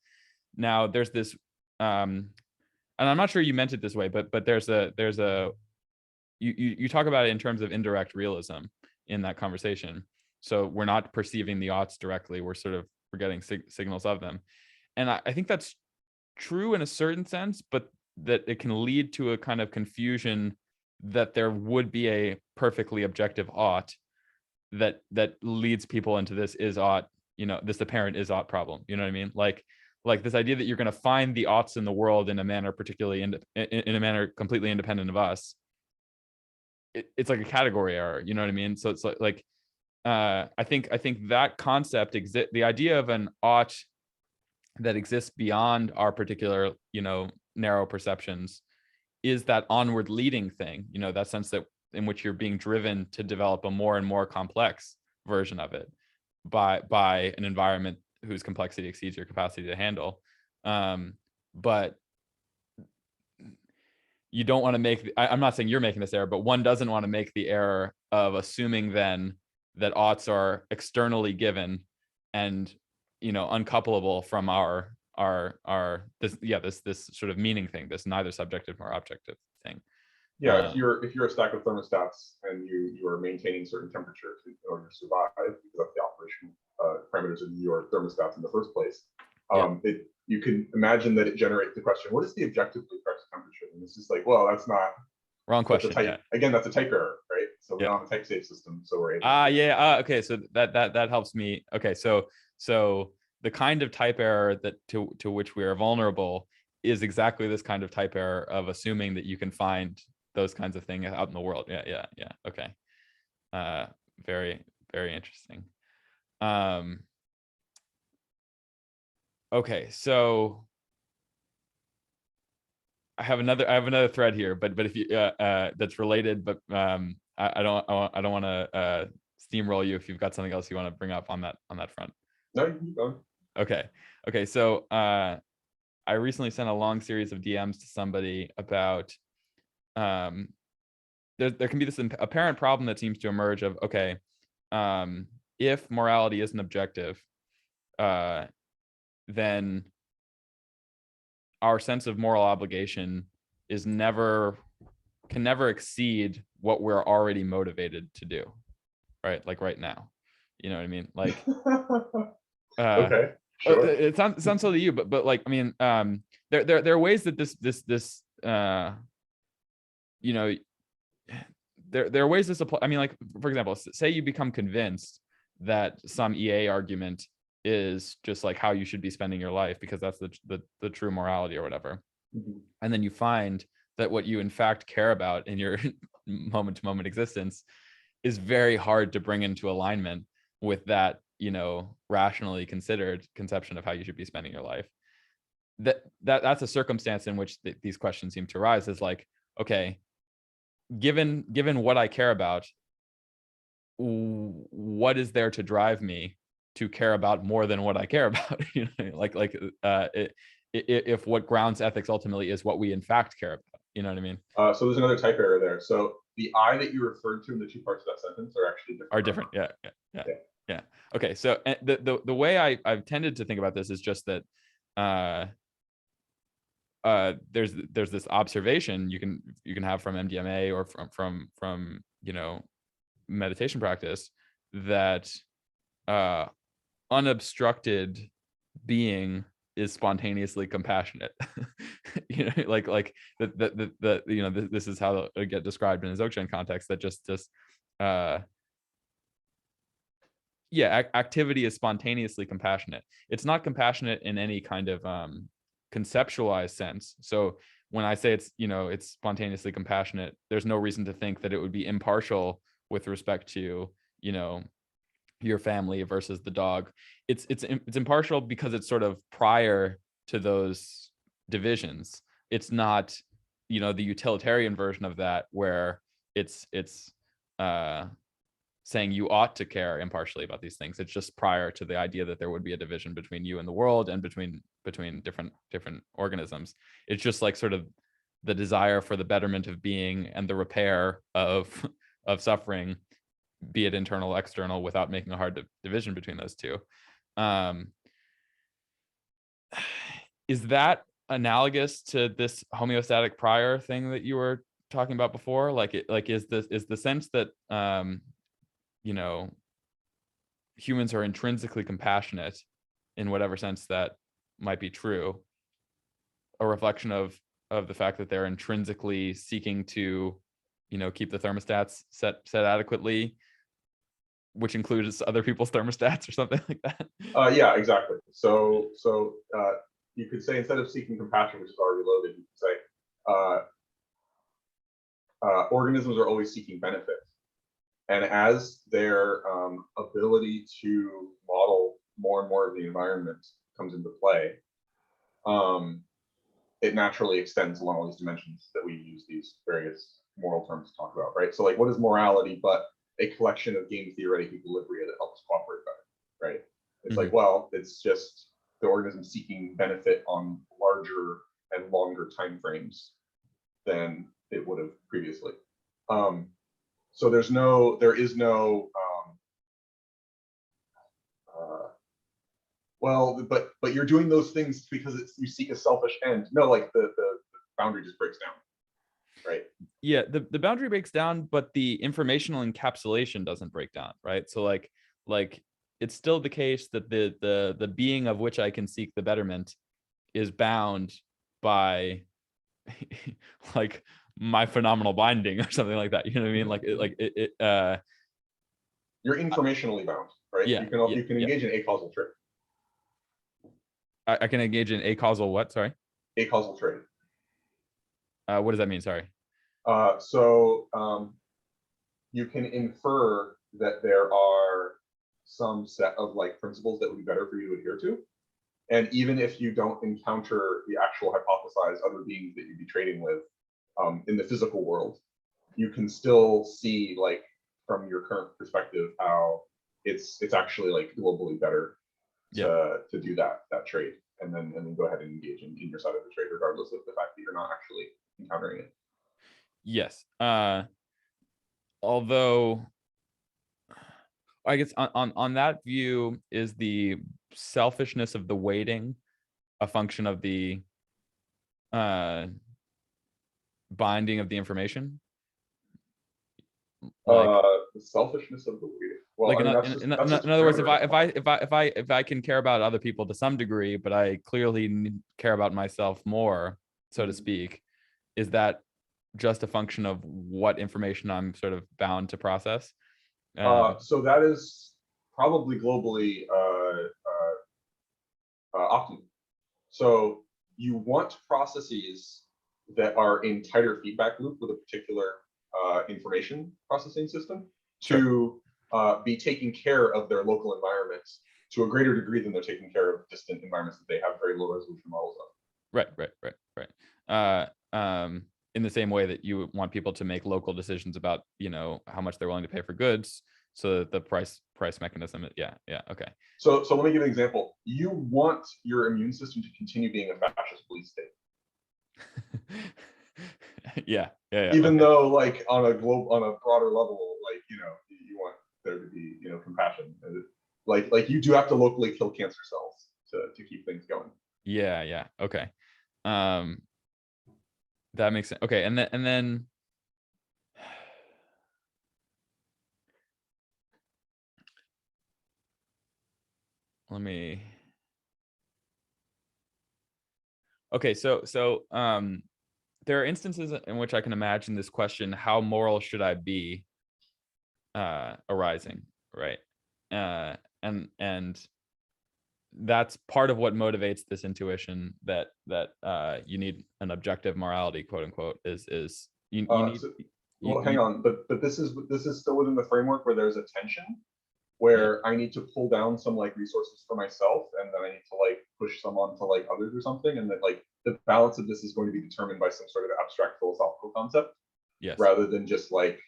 Now there's this and I'm not sure you meant it this way, but there's a you talk about it in terms of indirect realism in that conversation. So we're not perceiving the oughts directly. We're getting signals of them. And I think that's true in a certain sense, but that it can lead to a kind of confusion that there would be a perfectly objective ought that leads people into this is ought, this apparent is ought problem. You know what I mean? Like this idea that you're going to find the oughts in the world in a manner in a manner completely independent of us. It's like a category error. You know what I mean? So it's like I think that concept the idea of an ought that exists beyond our particular, narrow perceptions is that onward leading thing, that sense that in which you're being driven to develop a more and more complex version of it by an environment whose complexity exceeds your capacity to handle. But you don't want to make, I'm not saying you're making this error, but one doesn't want to make the error of assuming then that oughts are externally given and, uncoupleable from this sort of meaning thing, this neither subjective nor objective thing. Yeah, if you're a stack of thermostats and you are maintaining certain temperatures in order to survive, because that's the operational parameters of your thermostats in the first place, you can imagine that it generates the question, what is the objectively correct temperature? And it's just like, well, that's not wrong question. Again, that's a type error, right? So we don't have a type safe system, so we're able okay, so that helps me. Okay, so the kind of type error that to which we are vulnerable is exactly this kind of type error of assuming that you can find those kinds of things out in the world. Yeah. Okay. Very, very interesting. Okay, so I have another thread here, but if you that's related, but I don't want to steamroll you if you've got something else you want to bring up on that front. No, you can go. Okay. So I recently sent a long series of DMs to somebody about there can be this apparent problem that seems to emerge of, okay, if morality isn't objective, then our sense of moral obligation can never exceed what we're already motivated to do, right? Like right now, you know what I mean? Like, okay, sure. It sounds so to you, but like, I mean, there are ways that this there are ways this apply. I mean, like, for example, say you become convinced that some EA argument is just like how you should be spending your life because that's the true morality or whatever. Mm-hmm. And then you find that what you in fact care about in your moment to moment existence is very hard to bring into alignment with that, rationally considered conception of how you should be spending your life. That's a circumstance in which these questions seem to arise. Is like, okay, given what I care about, what is there to drive me to care about more than what I care about? If what grounds ethics ultimately is what we in fact care about, you know what I mean? So there's another type error there. So the I that you referred to in the two parts of that sentence are actually different. Yeah. Okay, so the way I've tended to think about this is just that there's this observation you can have from MDMA or from meditation practice that unobstructed being is spontaneously compassionate. Like this is how it get described in a Dzogchen context, that just activity is spontaneously compassionate. It's not compassionate in any kind of conceptualized sense. So when I say it's spontaneously compassionate, there's no reason to think that it would be impartial with respect to your family versus the dog. It's impartial because it's sort of prior to those divisions. It's not the utilitarian version of that where it's saying you ought to care impartially about these things. It's just prior to the idea that there would be a division between you and the world and between different organisms. It's just like sort of the desire for the betterment of being and the repair of suffering, be it internal, external, without making a hard division between those two. Is that analogous to this homeostatic prior thing that you were talking about before? Like is the sense that you know, humans are intrinsically compassionate in whatever sense that might be true, a reflection of the fact that they're intrinsically seeking to, you know, keep the thermostats set adequately, which includes other people's thermostats or something like that? Yeah, exactly. So you could say, instead of seeking compassion, which is already loaded, you could say organisms are always seeking benefit. And as their ability to model more and more of the environment comes into play, it naturally extends along all these dimensions that we use these various moral terms to talk about, right? So like, what is morality but a collection of game theoretic equilibria that helps cooperate better, right? It's like, well, it's just the organism seeking benefit on larger and longer time frames than it would have previously. So there is no well, but you're doing those things because you seek a selfish end. No, like the boundary just breaks down, right? Yeah, the boundary breaks down, but the informational encapsulation doesn't break down, right? So like it's still the case that the being of which I can seek the betterment is bound by like my phenomenal binding or something like that. You know what I mean? Like you're informationally bound, right? Yeah, you can engage in a causal trade. I can engage in a causal what? Sorry. A causal trade. What does that mean? Sorry. So you can infer that there are some set of like principles that would be better for you to adhere to. And even if you don't encounter the actual hypothesized other beings that you'd be trading with in the physical world, you can still see, like, from your current perspective, how it's actually like globally better to do that trade, and then go ahead and engage in your side of the trade, regardless of the fact that you're not actually encountering it. Yes. Although I guess on that view, is the selfishness of the weighting a function of the binding of the information? Like the selfishness of the weighting. Well, like I mean, in other words, if I can care about other people to some degree, but I clearly care about myself more, so to speak, is that just a function of what information I'm sort of bound to process? So that is probably globally optimal. So you want processes that are in tighter feedback loop with a particular information processing system to be taking care of their local environments to a greater degree than they're taking care of distant environments that they have very low resolution models of. Right. In the same way that you want people to make local decisions about, you know, how much they're willing to pay for goods, so that the price mechanism. Yeah. Okay. So let me give an example. You want your immune system to continue being a fascist police state. Yeah. Even though, like, on a broader level, like, you know, you want there to be, you know, compassion. Like you do have to locally kill cancer cells to keep things going. Yeah. Okay. That makes sense. Okay, and then let me. Okay, so there are instances in which I can imagine this question: how moral should I be? Arising, right? And that's part of what motivates this intuition that you need an objective morality, quote unquote. Is you need. Well, hang on, but this is still within the framework where there's a tension, where I need to pull down some like resources for myself, and then I need to like push some on to like others or something, and that like the balance of this is going to be determined by some sort of abstract philosophical concept, rather than just like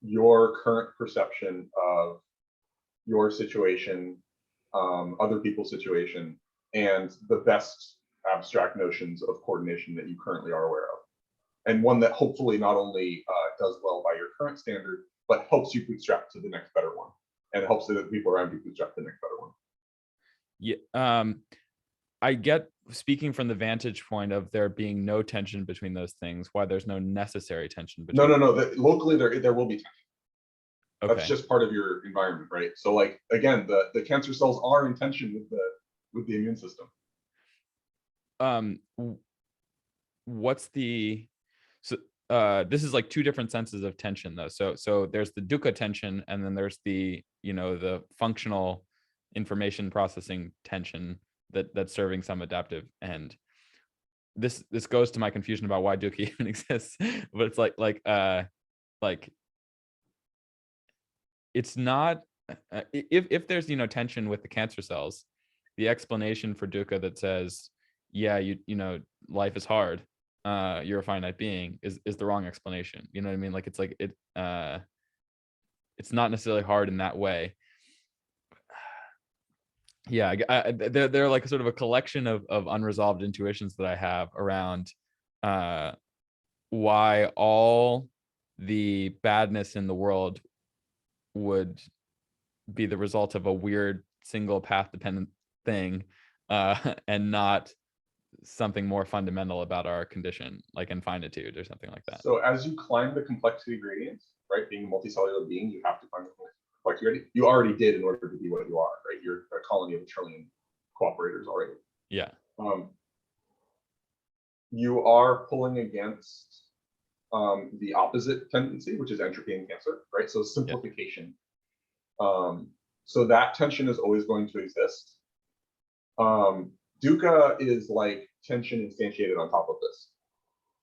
your current perception of your situation, other people's situation, and the best abstract notions of coordination that you currently are aware of, and one that hopefully not only does well by your current standard, but helps you bootstrap to the next better one, and helps the people around you bootstrap to the next better one. Yeah, I get speaking from the vantage point of there being no tension between those things, why there's no necessary tension No, between. locally there will be tension. That's Okay. just part of your environment, right? So like again, the cancer cells are in tension with the immune system. What's the so this is like two different senses of tension though. So there's the dukkha tension, and then there's the, you know, the functional information processing tension that's serving some adaptive end. This goes to my confusion about why dukkha even exists. But it's like it's not if there's, you know, tension with the cancer cells, the explanation for dukkha that says, yeah, you know, life is hard, you're a finite being, is the wrong explanation. You know what I mean? Like it's like it's not necessarily hard in that way. Yeah, they're like sort of a collection of unresolved intuitions that I have around why all the badness in the world would be the result of a weird single path dependent thing, and not something more fundamental about our condition, like infinitude or something like that. So as you climb the complexity gradient, right, being a multicellular being, you have to climb the complexity gradient. You already did in order to be what you are, right? You're a colony of a trillion cooperators already. Yeah. You are pulling against the opposite tendency, which is entropy and cancer, right? So simplification. Yeah. So that tension is always going to exist. Dukkha is like tension instantiated on top of this,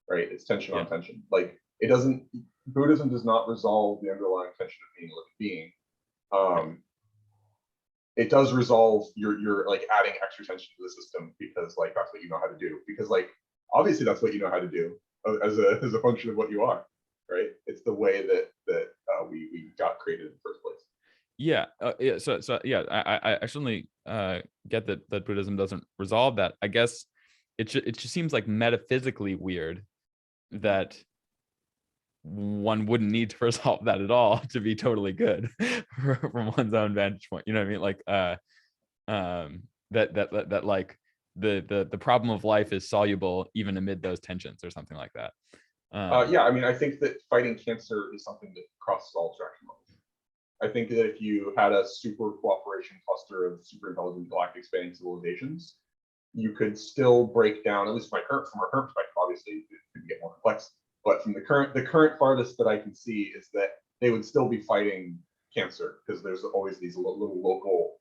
right? It's tension on tension. Like it doesn't, Buddhism does not resolve the underlying tension of being a living being. It does resolve your like adding extra tension to the system because like that's what you know how to do. Because like obviously that's what you know how to do as a function of what you are, right? It's the way that we got created in the first place. Yeah. Yeah. So yeah, I certainly get that Buddhism doesn't resolve that. I guess it just seems like metaphysically weird that one wouldn't need to resolve that at all to be totally good from one's own vantage point. You know what I mean? Like that like the problem of life is soluble even amid those tensions or something like that. Yeah, I mean, I think that fighting cancer is something that crosses all abstraction levels. I think that if you had a super cooperation cluster of super intelligent galactic spanning civilizations, you could still break down, at least from our current perspective, obviously it could get more complex, but from the current farthest that I can see is that they would still be fighting cancer because there's always these little local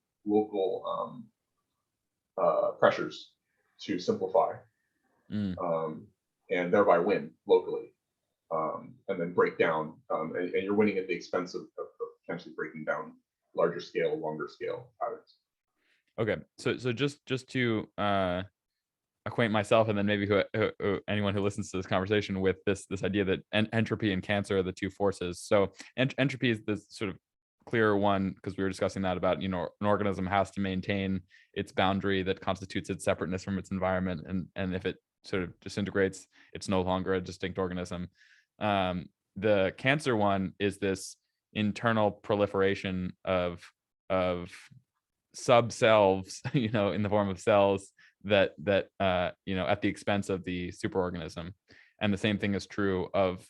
pressures to simplify and thereby win locally. And then break down, and you're winning at the expense of potentially breaking down larger scale, longer scale patterns. Okay, so just to acquaint myself and then maybe anyone who listens to this conversation with this idea that entropy and cancer are the two forces. So entropy is the sort of clearer one because we were discussing that about, you know, an organism has to maintain its boundary that constitutes its separateness from its environment, and if it sort of disintegrates, it's no longer a distinct organism. The cancer one is this internal proliferation of subselves, you know, in the form of cells that you know, at the expense of the superorganism. And the same thing is true of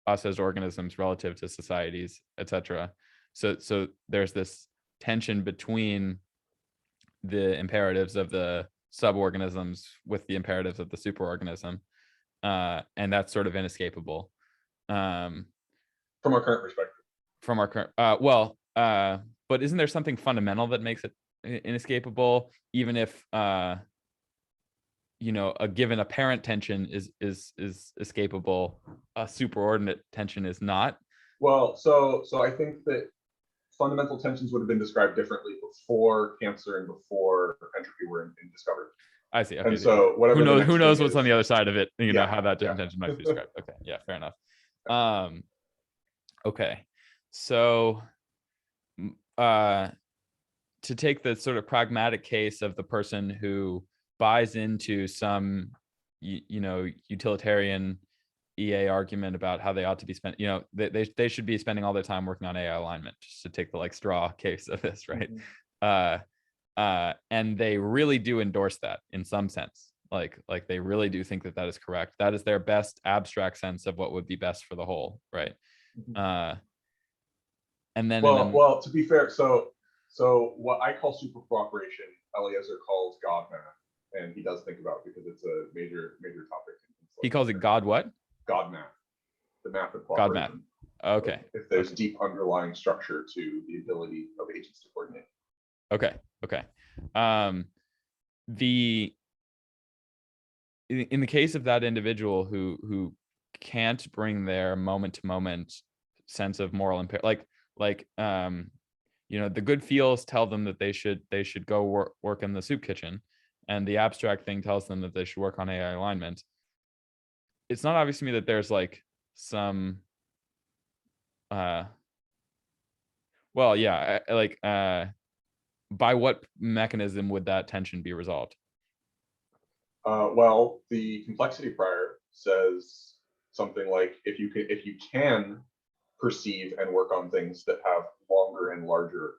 us as organisms relative to societies, etc. So there's this tension between the imperatives of the suborganisms with the imperatives of the superorganism, and that's sort of inescapable. From our current perspective. From our current, but isn't there something fundamental that makes it inescapable, even if you know, a given apparent tension is escapable, a superordinate tension is not? Well, so I think that fundamental tensions would have been described differently before cancer and before entropy were discovered. I see. Okay. And so whatever who knows what's on the other side of it, you know, how that different tension might be described. Okay. Yeah, fair enough. Okay. So to take the sort of pragmatic case of the person who buys into some, you know, utilitarian EA argument about how they ought to be spent, you know, they should be spending all their time working on AI alignment, just to take the like straw case of this, right? And they really do endorse that in some sense. Like they really do think that that is correct. That is their best abstract sense of what would be best for the whole, right? And then well, to be fair, so what I call super cooperation, Eliezer calls God math, and he does think about it because it's a major topic. He calls it God what? God math, the math of God math. cooperation. Okay. If there's deep underlying structure to the ability of agents to coordinate. Okay. In the case of that individual who can't bring their moment to moment sense of moral impairment, the good feels tell them that they should go work in the soup kitchen, and the abstract thing tells them that they should work on AI alignment. It's not obvious to me that there's like some by what mechanism would that tension be resolved? Well, the complexity prior says something like if you can perceive and work on things that have longer and larger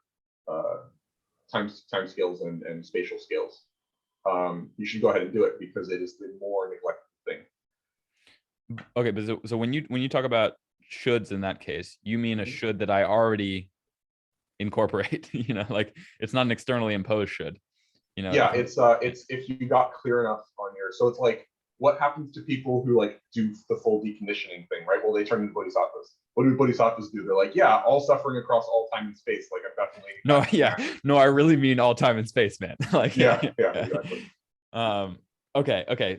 time scales and spatial scales, you should go ahead and do it because it is the more neglected thing. Okay, but so when you talk about shoulds in that case, you mean a should that I already incorporate? Like it's not an externally imposed should. Yeah, it's if you got clear enough on your, so it's like what happens to people who like do the full deconditioning thing, right? Well, they turn into bodhisattvas. What do bodhisattvas do? They're like, yeah, all suffering across all time and space. Like I've definitely no, I really mean all time and space, man. Like yeah, exactly. Okay.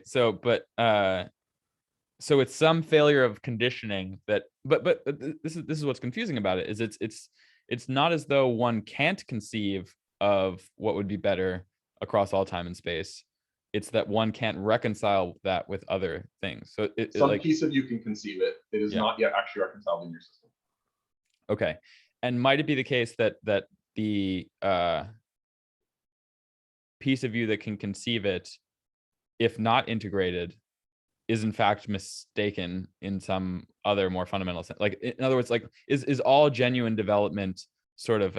So it's some failure of conditioning that, but this is what's confusing about it, is it's not as though one can't conceive of what would be better across all time and space. It's that one can't reconcile that with other things. So some piece of you can conceive it. It is not yet actually reconciled in your system. Okay. And might it be the case that the piece of you that can conceive it, if not integrated, is in fact mistaken in some other more fundamental sense? Like, in other words, like is all genuine development sort of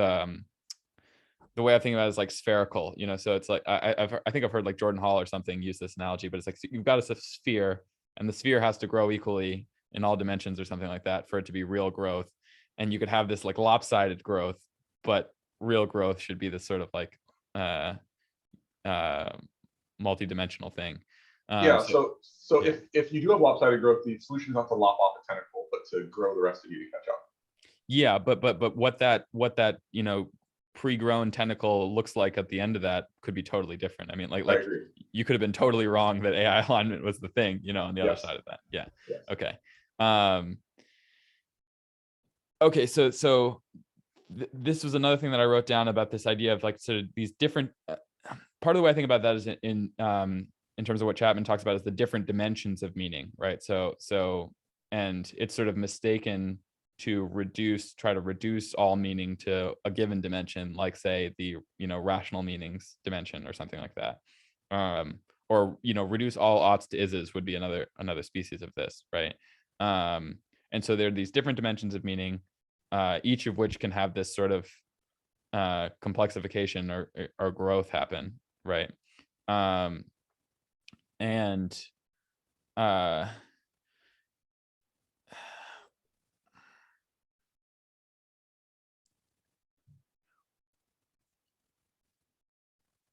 the way I think about it is like spherical, so it's like I think I've heard like Jordan Hall or something use this analogy, but it's like you've got a sphere and the sphere has to grow equally in all dimensions or something like that for it to be real growth. And you could have this like lopsided growth, but real growth should be this sort of like multi-dimensional thing. So if you do have lopsided growth, the solution is not to lop off a tentacle, but to grow the rest of you to catch up. Yeah, but what that pre-grown tentacle looks like at the end of that could be totally different. I mean, like you could have been totally wrong that AI alignment was the thing, on the other side of that. Yeah. Yes. Okay. Okay. So this was another thing that I wrote down about this idea of like sort of these different. Part of the way I think about that is in terms of what Chapman talks about is the different dimensions of meaning, right? So and it's sort of mistaken to try to reduce all meaning to a given dimension, like say the rational meanings dimension or something like that, or reduce all oughts to ises would be another species of this, right? And so there are these different dimensions of meaning, each of which can have this sort of complexification or growth happen, right? And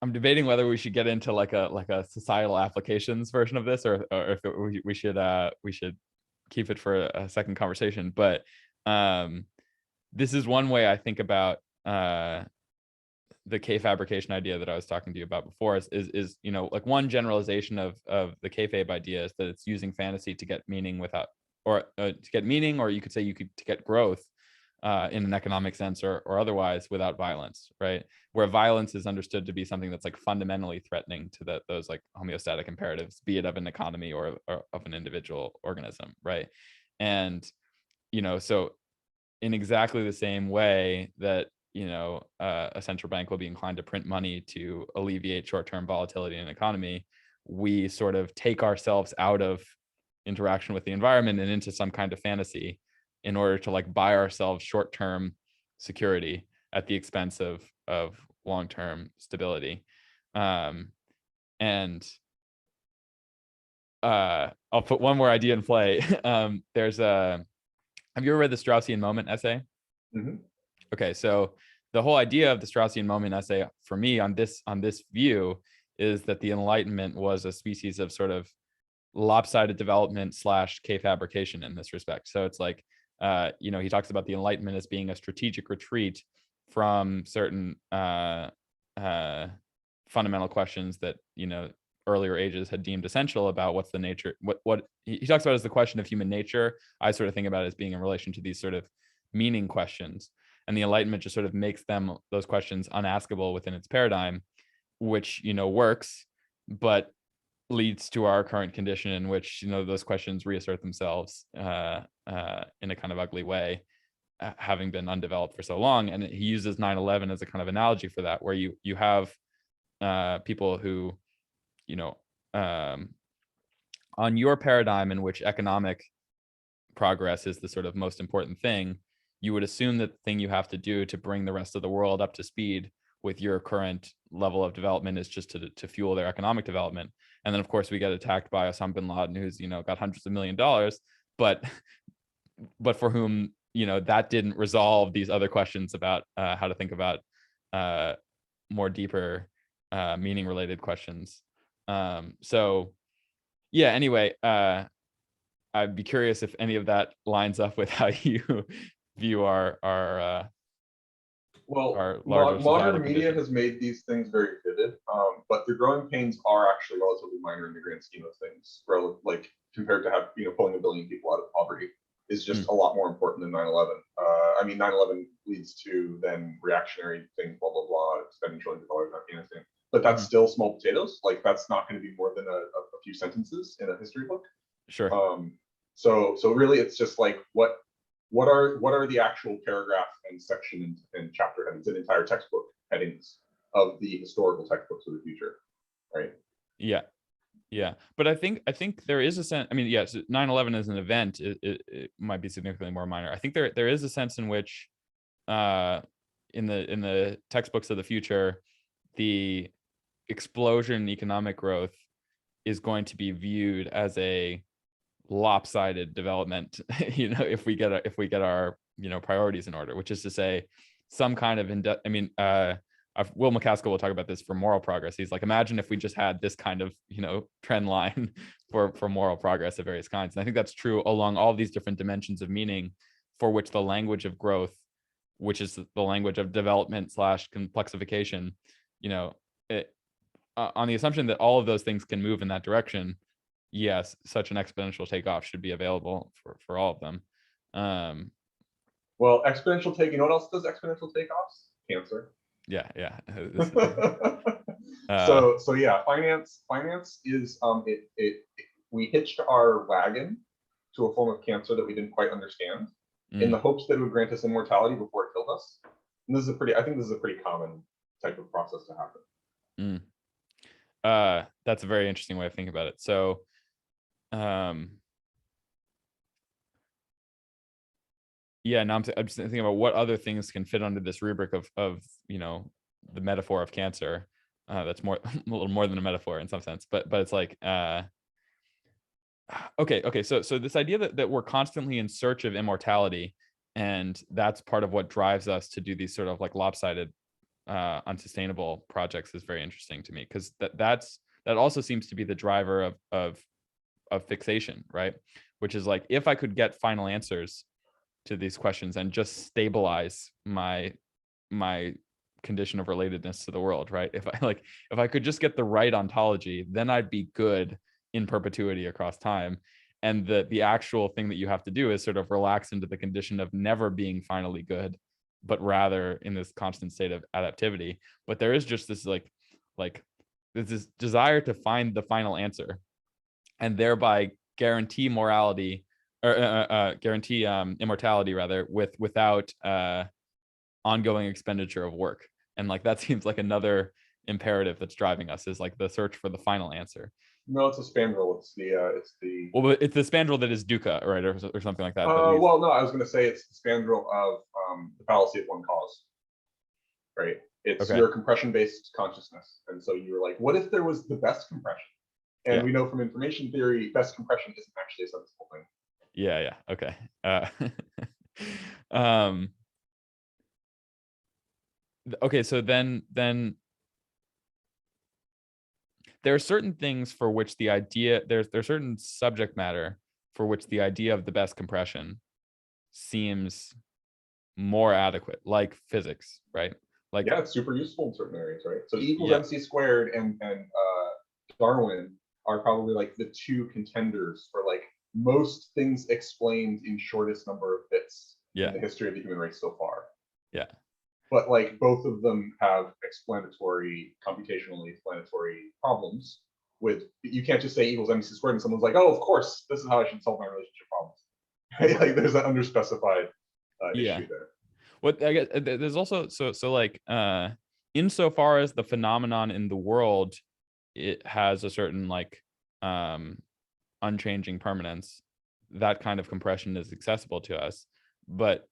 I'm debating whether we should get into like a societal applications version of this, or if we should keep it for a second conversation. But this is one way I think about the K-fabrication idea that I was talking to you about before. Is like one generalization of the kayfabe idea is that it's using fantasy to get meaning without, or to get meaning, or you could say to get growth in an economic sense or otherwise without violence, right? Where violence is understood to be something that's like fundamentally threatening to those like homeostatic imperatives, be it of an economy or of an individual organism, right? And so in exactly the same way that a central bank will be inclined to print money to alleviate short-term volatility in an economy, we sort of take ourselves out of interaction with the environment and into some kind of fantasy in order to like buy ourselves short-term security at the expense of long-term stability. And I'll put one more idea in play. There's a, have you ever read the Straussian moment essay? Mm-hmm. Okay, so the whole idea of the Straussian moment essay for me on this view is that the Enlightenment was a species of sort of lopsided development / K fabrication in this respect. So it's like, he talks about the Enlightenment as being a strategic retreat from certain fundamental questions that earlier ages had deemed essential about what's the nature. What he talks about as the question of human nature. I sort of think about it as being in relation to these sort of meaning questions, and the Enlightenment just sort of makes those questions unaskable within its paradigm, which works, but leads to our current condition in which those questions reassert themselves in a kind of ugly way, having been undeveloped for so long. And he uses 9/11 as a kind of analogy for that, where you have people who on your paradigm in which economic progress is the sort of most important thing, you would assume that the thing you have to do to bring the rest of the world up to speed with your current level of development is just to fuel their economic development. And then of course we get attacked by Osama bin Laden, who's got hundreds of $1 million, but for whom that didn't resolve these other questions about how to think about more deeper meaning related questions. So yeah, anyway, I'd be curious if any of that lines up with how you view our Well, larger modern societal media condition. has made these things very vivid, but the growing pains are actually relatively minor in the grand scheme of things. Like compared to pulling 1 billion people out of poverty is just a lot more important than 9/11. I mean, 9/11 leads to then reactionary things, blah blah blah, spending trillions of dollars in Afghanistan. But that's still small potatoes. Like that's not going to be more than a few sentences in a history book. Sure. So really, it's just like what are the actual paragraph and section and chapter headings and entire textbook headings of the historical textbooks of the future, right? Yeah, but I think there is a sense. I mean, yes, 9/11 as an event, it might be significantly more minor. I think there is a sense in which, in the textbooks of the future, the explosion in economic growth is going to be viewed as a lopsided development. If we get our priorities in order, which is to say, some kind of Will McCaskill will talk about this for moral progress. He's like, imagine if we just had this kind of trend line for moral progress of various kinds. And I think that's true along all these different dimensions of meaning, for which the language of growth, which is the language of development / complexification, on the assumption that all of those things can move in that direction, yes, such an exponential takeoff should be available for all of them. Well, exponential take. You know what else does exponential takeoffs? Cancer. Yeah. So yeah, finance is we hitched our wagon to a form of cancer that we didn't quite understand, in the hopes that it would grant us immortality before it killed us. And I think this is a pretty common type of process to happen. That's a very interesting way of thinking about it. So yeah, now I'm just thinking about what other things can fit under this rubric of the metaphor of cancer. That's a little more than a metaphor in some sense, but it's like okay. So this idea that we're constantly in search of immortality, and that's part of what drives us to do these sort of like lopsided, unsustainable projects is very interesting to me, because that also seems to be the driver of fixation, right? Which is like, if I could get final answers to these questions and just stabilize my condition of relatedness to the world, right? If I could just get the right ontology, then I'd be good in perpetuity across time. And the actual thing that you have to do is sort of relax into the condition of never being finally good, but rather in this constant state of adaptivity. But there is just this like there's this desire to find the final answer, and thereby guarantee morality, or guarantee immortality rather, without ongoing expenditure of work. And like that seems like another imperative that's driving us, is like the search for the final answer. No, it's a spandrel. It's the well, it's the spandrel that is dukkha, right, or something like that. Well, no, I was going to say it's the spandrel of the fallacy of one cause, right? It's your compression-based consciousness, and so you were like, what if there was the best compression? And we know from information theory, best compression isn't actually a sensible thing. Yeah. Okay. Um, okay. So then there are certain things for which the idea, there's certain subject matter for which the idea of the best compression seems more adequate, like physics, right? Like, yeah, it's super useful in certain areas, right? So E equals yeah, MC squared and Darwin are probably like the two contenders for like most things explained in shortest number of bits in the history of the human race so far. Yeah. But like both of them have computationally explanatory problems with, you can't just say equals MC squared and someone's like, oh, of course, this is how I should solve my relationship problems. Like there's an underspecified issue there. What I guess there's also so like insofar as the phenomenon in the world, it has a certain like unchanging permanence, that kind of compression is accessible to us, but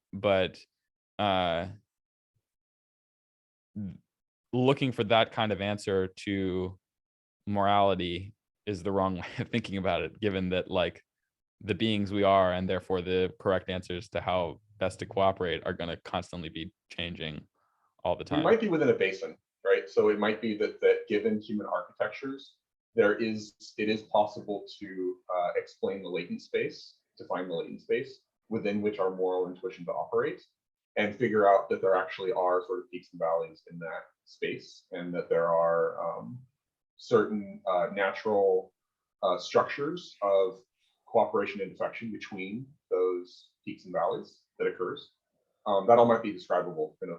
looking for that kind of answer to morality is the wrong way of thinking about it, given that like the beings we are, and therefore the correct answers to how best to cooperate, are going to constantly be changing all the We time. might be within a basin, right? So it might be that given human architectures, it is possible to explain the latent space, define the latent space within which our moral intuitions operate, and figure out that there actually are sort of peaks and valleys in that space, and that there are certain natural structures of cooperation and defection between those peaks and valleys that occurs. That all might be describable in a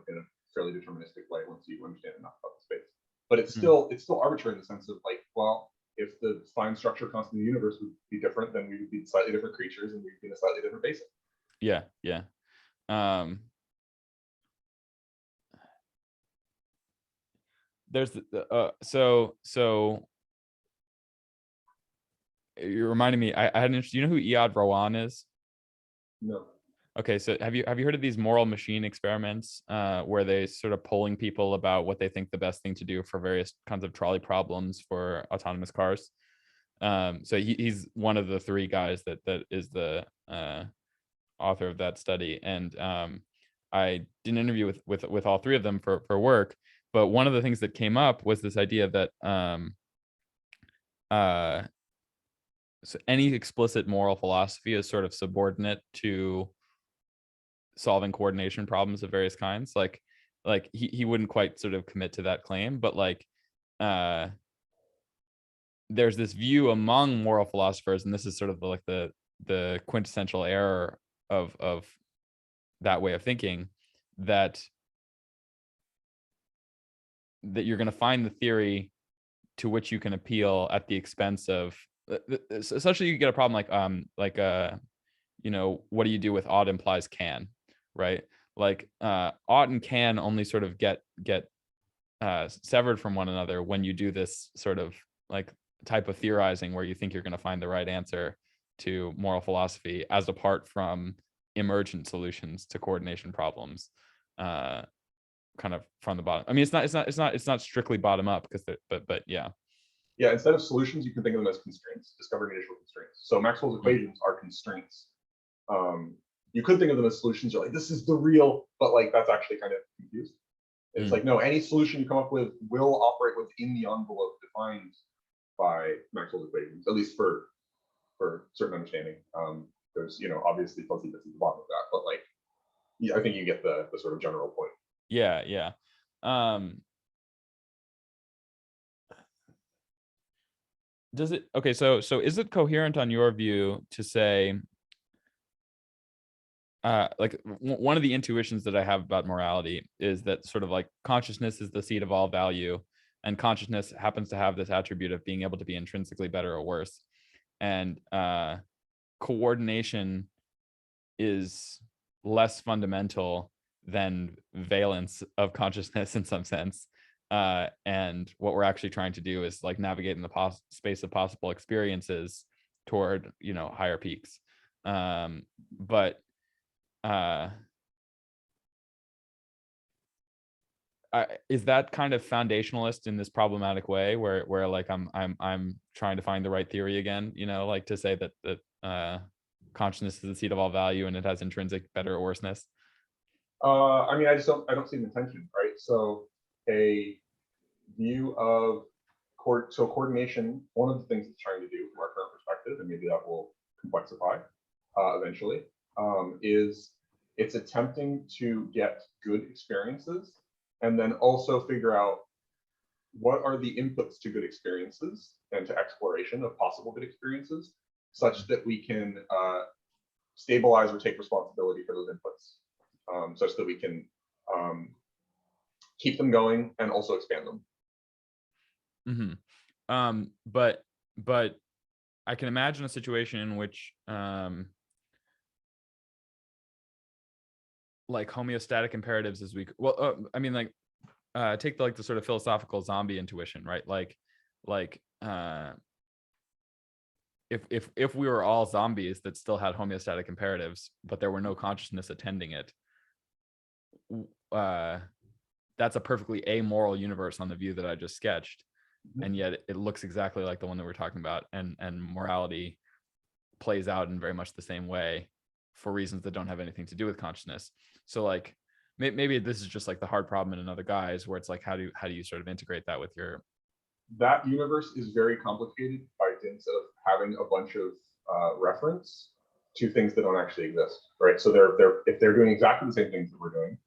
fairly deterministic way once you understand enough about the space. But it's still arbitrary in the sense of like, well, if the fine structure constant of the universe would be different, then we would be slightly different creatures and we'd be in a slightly different basin. Yeah. There's so you're reminding me, I had an interest. You know who Iyad Rawan is? No. Okay, so have you heard of these moral machine experiments where they sort of polling people about what they think the best thing to do for various kinds of trolley problems for autonomous cars? So he's one of the three guys that is the author of that study, and I did an interview with all three of them for work. But one of the things that came up was this idea that so any explicit moral philosophy is sort of subordinate to solving coordination problems of various kinds. Like he wouldn't quite sort of commit to that claim, but like there's this view among moral philosophers, and this is sort of like the quintessential error of that way of thinking, that you're going to find the theory to which you can appeal at the expense of, essentially you get a problem like what do you do with ought implies can, right? Like ought and can only sort of get severed from one another when you do this sort of like type of theorizing where you think you're going to find the right answer to moral philosophy, as apart from emergent solutions to coordination problems, kind of from the bottom. I mean, it's not strictly bottom up, because but yeah. Yeah, instead of solutions, you can think of them as constraints, discovering initial constraints. So Maxwell's equations are constraints. You could think of them as solutions. You're like, this is the real, but like that's actually kind of confused. It's like, no, any solution you come up with will operate within the envelope defined by Maxwell's equations, at least for certain understanding. There's, obviously fuzzy bits at the bottom of that, but like, I think you get the sort of general point. Yeah. Does it, okay, so is it coherent on your view to say, like one of the intuitions that I have about morality is that sort of like consciousness is the seat of all value, and consciousness happens to have this attribute of being able to be intrinsically better or worse, and coordination is less fundamental than valence of consciousness in some sense, and what we're actually trying to do is like navigate in the space of possible experiences toward higher peaks, but is that kind of foundationalist in this problematic way where like I'm trying to find the right theory again, like to say that consciousness is the seat of all value and it has intrinsic better or worseness? I mean, I don't see an intention, right? So a view of coordination, one of the things it's trying to do from our current perspective, and maybe that will complexify eventually, is it's attempting to get good experiences and then also figure out what are the inputs to good experiences and to exploration of possible good experiences, such that we can stabilize or take responsibility for those inputs, such that we can keep them going and also expand them. But I can imagine a situation in which like homeostatic imperatives as we I mean, like take the sort of philosophical zombie intuition, right? Like if we were all zombies that still had homeostatic imperatives, but there were no consciousness attending it, that's a perfectly amoral universe on the view that I just sketched. And yet it looks exactly like the one that we're talking about, and morality plays out in very much the same way for reasons that don't have anything to do with consciousness. So like maybe this is just like the hard problem in another guise, where it's like how do you sort of integrate that with your... That universe is very complicated by dint of having a bunch of reference to things that don't actually exist, right? So if they're doing exactly the same things that we're doing,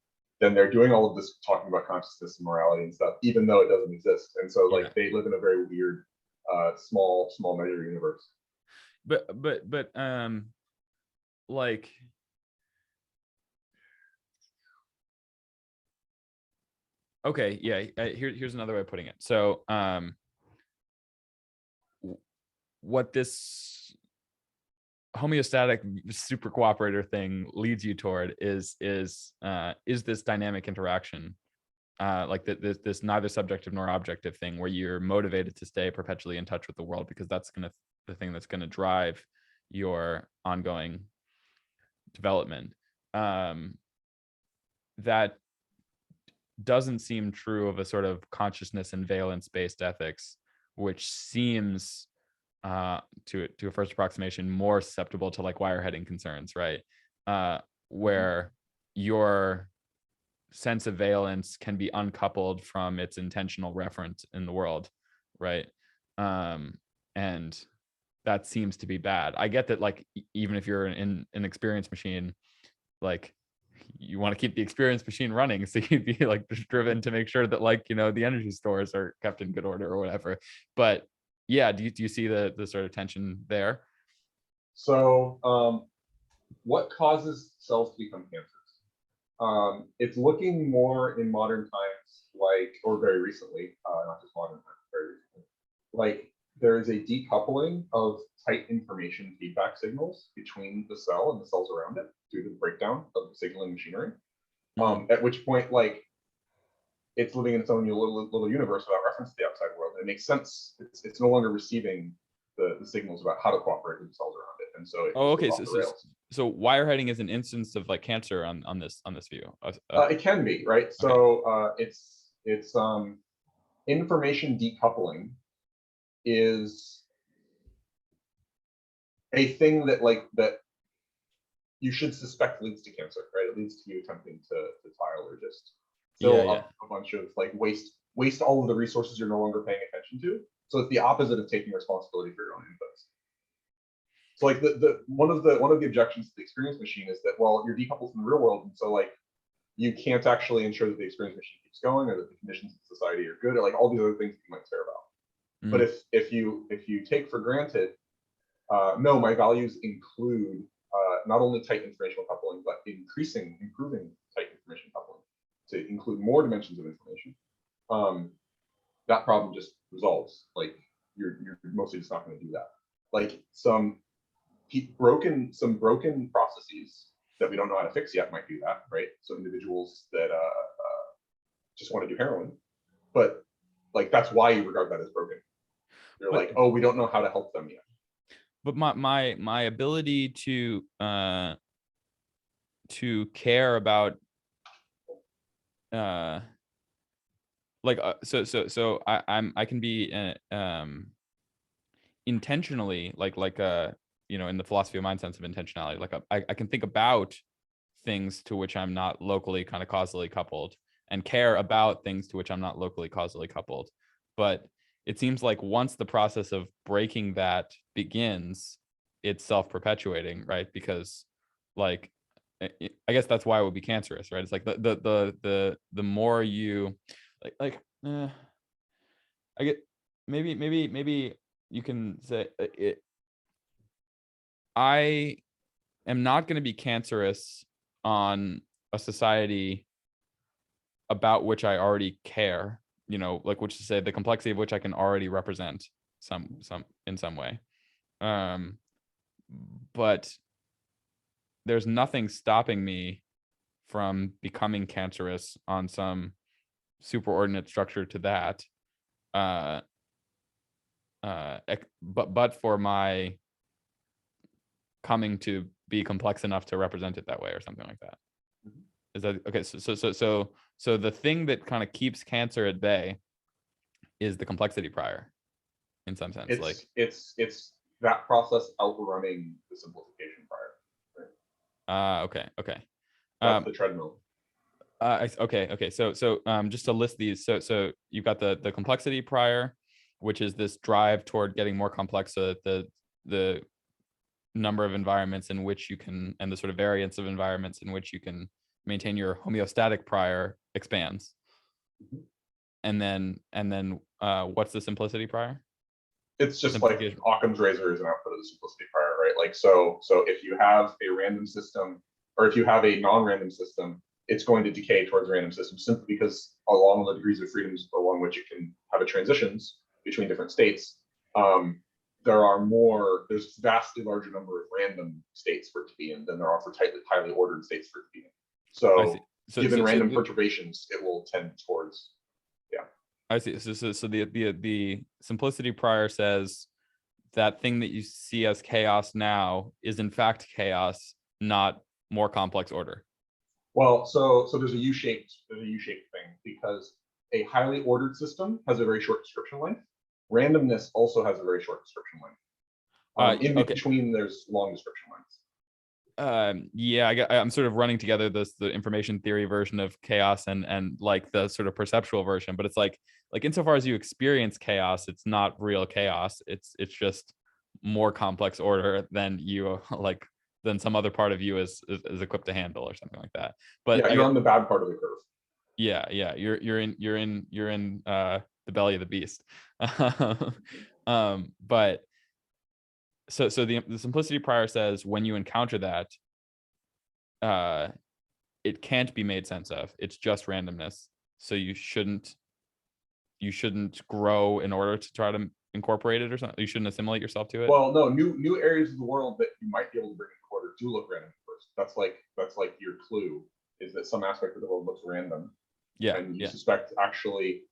then they're doing all of this talking about consciousness and morality and stuff, even though it doesn't exist. And so like they live in a very weird, small measure universe. But like, okay, yeah, here's another way of putting it. So what this homeostatic super cooperator thing leads you toward is this dynamic interaction, like this neither subjective nor objective thing, where you're motivated to stay perpetually in touch with the world because that's the thing that's going to drive your ongoing development. That doesn't seem true of a sort of consciousness and valence-based ethics, which seems to a first approximation more susceptible to like wireheading concerns, right? Where your sense of valence can be uncoupled from its intentional reference in the world, right? And that seems to be bad. I get that, like, even if you're in an experience machine, like you want to keep the experience machine running, so you'd be like driven to make sure that, like, the energy stores are kept in good order or whatever. But yeah, do you see the sort of tension there? So what causes cells to become cancers? It's looking more in modern times, like, or very recently, not just modern times, very recently, like there is a decoupling of tight information feedback signals between the cell and the cells around it due to the breakdown of the signaling machinery. At which point, like, it's living in its own little universe without reference to the outside world. And it makes sense. It's no longer receiving the signals about how to cooperate with the cells around it, and so it okay, goes off the rails. So wireheading is an instance of like cancer on this view. It can be, right? Okay. So it's information decoupling is a thing that you should suspect leads to cancer, right? It leads to you attempting to tile or just fill up a bunch of like waste all of the resources you're no longer paying attention to. So it's the opposite of taking responsibility for your own inputs. So like one of the objections to the experience machine is that, well, you're decoupled from the real world, and so like you can't actually ensure that the experience machine keeps going, or that the conditions of society are good, or like all these other things that you might care about. But if you take for granted, no, my values include not only tight informational coupling, but improving tight information coupling to include more dimensions of information, that problem just resolves. Like you're mostly just not going to do that. Like some broken processes that we don't know how to fix yet might do that, right? So individuals that just want to do heroin, but like that's why you regard that as broken. You're like, oh, we don't know how to help them yet. But my ability to care about like I can be intentionally in the philosophy of mind sense of intentionality, like I can think about things to which I'm not locally kind of causally coupled, and care about things to which I'm not locally causally coupled. But it seems like once the process of breaking that begins, it's self-perpetuating, right? Because like I guess that's why it would be cancerous, right? It's like the more you I get maybe you can say it. I am not going to be cancerous on a society about which I already care, like which to say the complexity of which I can already represent some in some way. But there's nothing stopping me from becoming cancerous on some superordinate structure to that. But for my coming to be complex enough to represent it that way or something like that. Mhm. Is that okay? So the thing that kind of keeps cancer at bay is the complexity prior, in some sense. It's that process outrunning the simplification prior. Right? Okay. That's Um, the treadmill. okay. So just to list these. So you've got the complexity prior, which is this drive toward getting more complex. So that the number of environments in which you can, and the sort of variance of environments in which you can maintain your homeostatic prior expands. Mhm. And then what's the simplicity prior? It's just like Simplification. Occam's razor is an output of the simplicity prior, right? Like so if you have a random system, or if you have a non-random system, it's going to decay towards a random system simply because along the degrees of freedoms along which it can have a transitions between different states, there's vastly larger number of random states for it to be in than there are for highly ordered states for it to be in. I see. So So given so so random perturbations, it will tend towards, yeah. I see. So the simplicity prior says that thing that you see as chaos now is in fact chaos, not more complex order. Well, so there's a U-shaped thing because a highly ordered system has a very short description length. Randomness also has a very short description length. In Okay. between, there's long description lengths. Yeah, I'm sort of running together the information theory version of chaos and like the sort of perceptual version, but it's like insofar as you experience chaos, it's not real chaos. It's just more complex order than you like than some other part of you is equipped to handle or something like that. But Yeah, you're on the bad part of the curve. yeah, you're in the belly of the beast. But so the simplicity prior says when you encounter that, it can't be made sense of. It's just randomness. So you shouldn't grow in order to try to incorporate it or something. You shouldn't assimilate yourself to it. Well, no, new areas of the world that you might be able to bring into order do look random first. That's like your clue is that some aspect of the world looks random, Yeah, and you yeah, suspect actually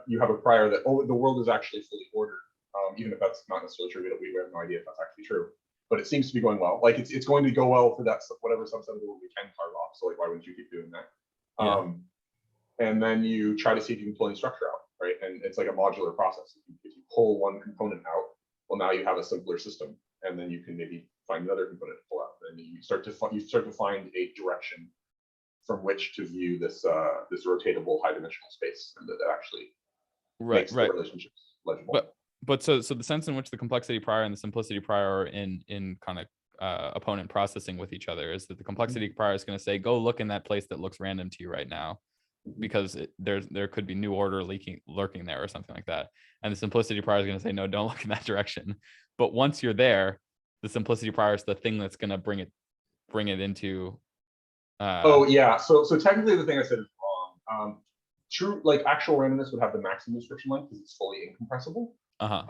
you have a prior that the world is actually fully ordered, even if that's not necessarily true. We have no idea if that's actually true, but it seems to be going well. Like it's going to go well for that whatever subset of the world we can carve off. So like, why wouldn't you keep doing that? yeah. And then you try to see if you can pull any structure out, right? And it's like a modular process. If you pull one component out, well, now you have a simpler system, and then you can maybe find another component to pull out, and you start to find a direction from which to view this this rotatable high dimensional space, and that actually Right, makes the right. relationships legible. But so the sense in which the complexity prior and the simplicity prior are in kind of opponent processing with each other is that the complexity prior is going to say, go look in that place that looks random to you right now, because there could be new order lurking there or something like that. And the simplicity prior is going to say, no, don't look in that direction. But once you're there, the simplicity prior is the thing that's going to bring it into. Oh yeah, so technically the thing I said is wrong. True, like actual randomness would have the maximum description length because it's fully incompressible. Uh-huh.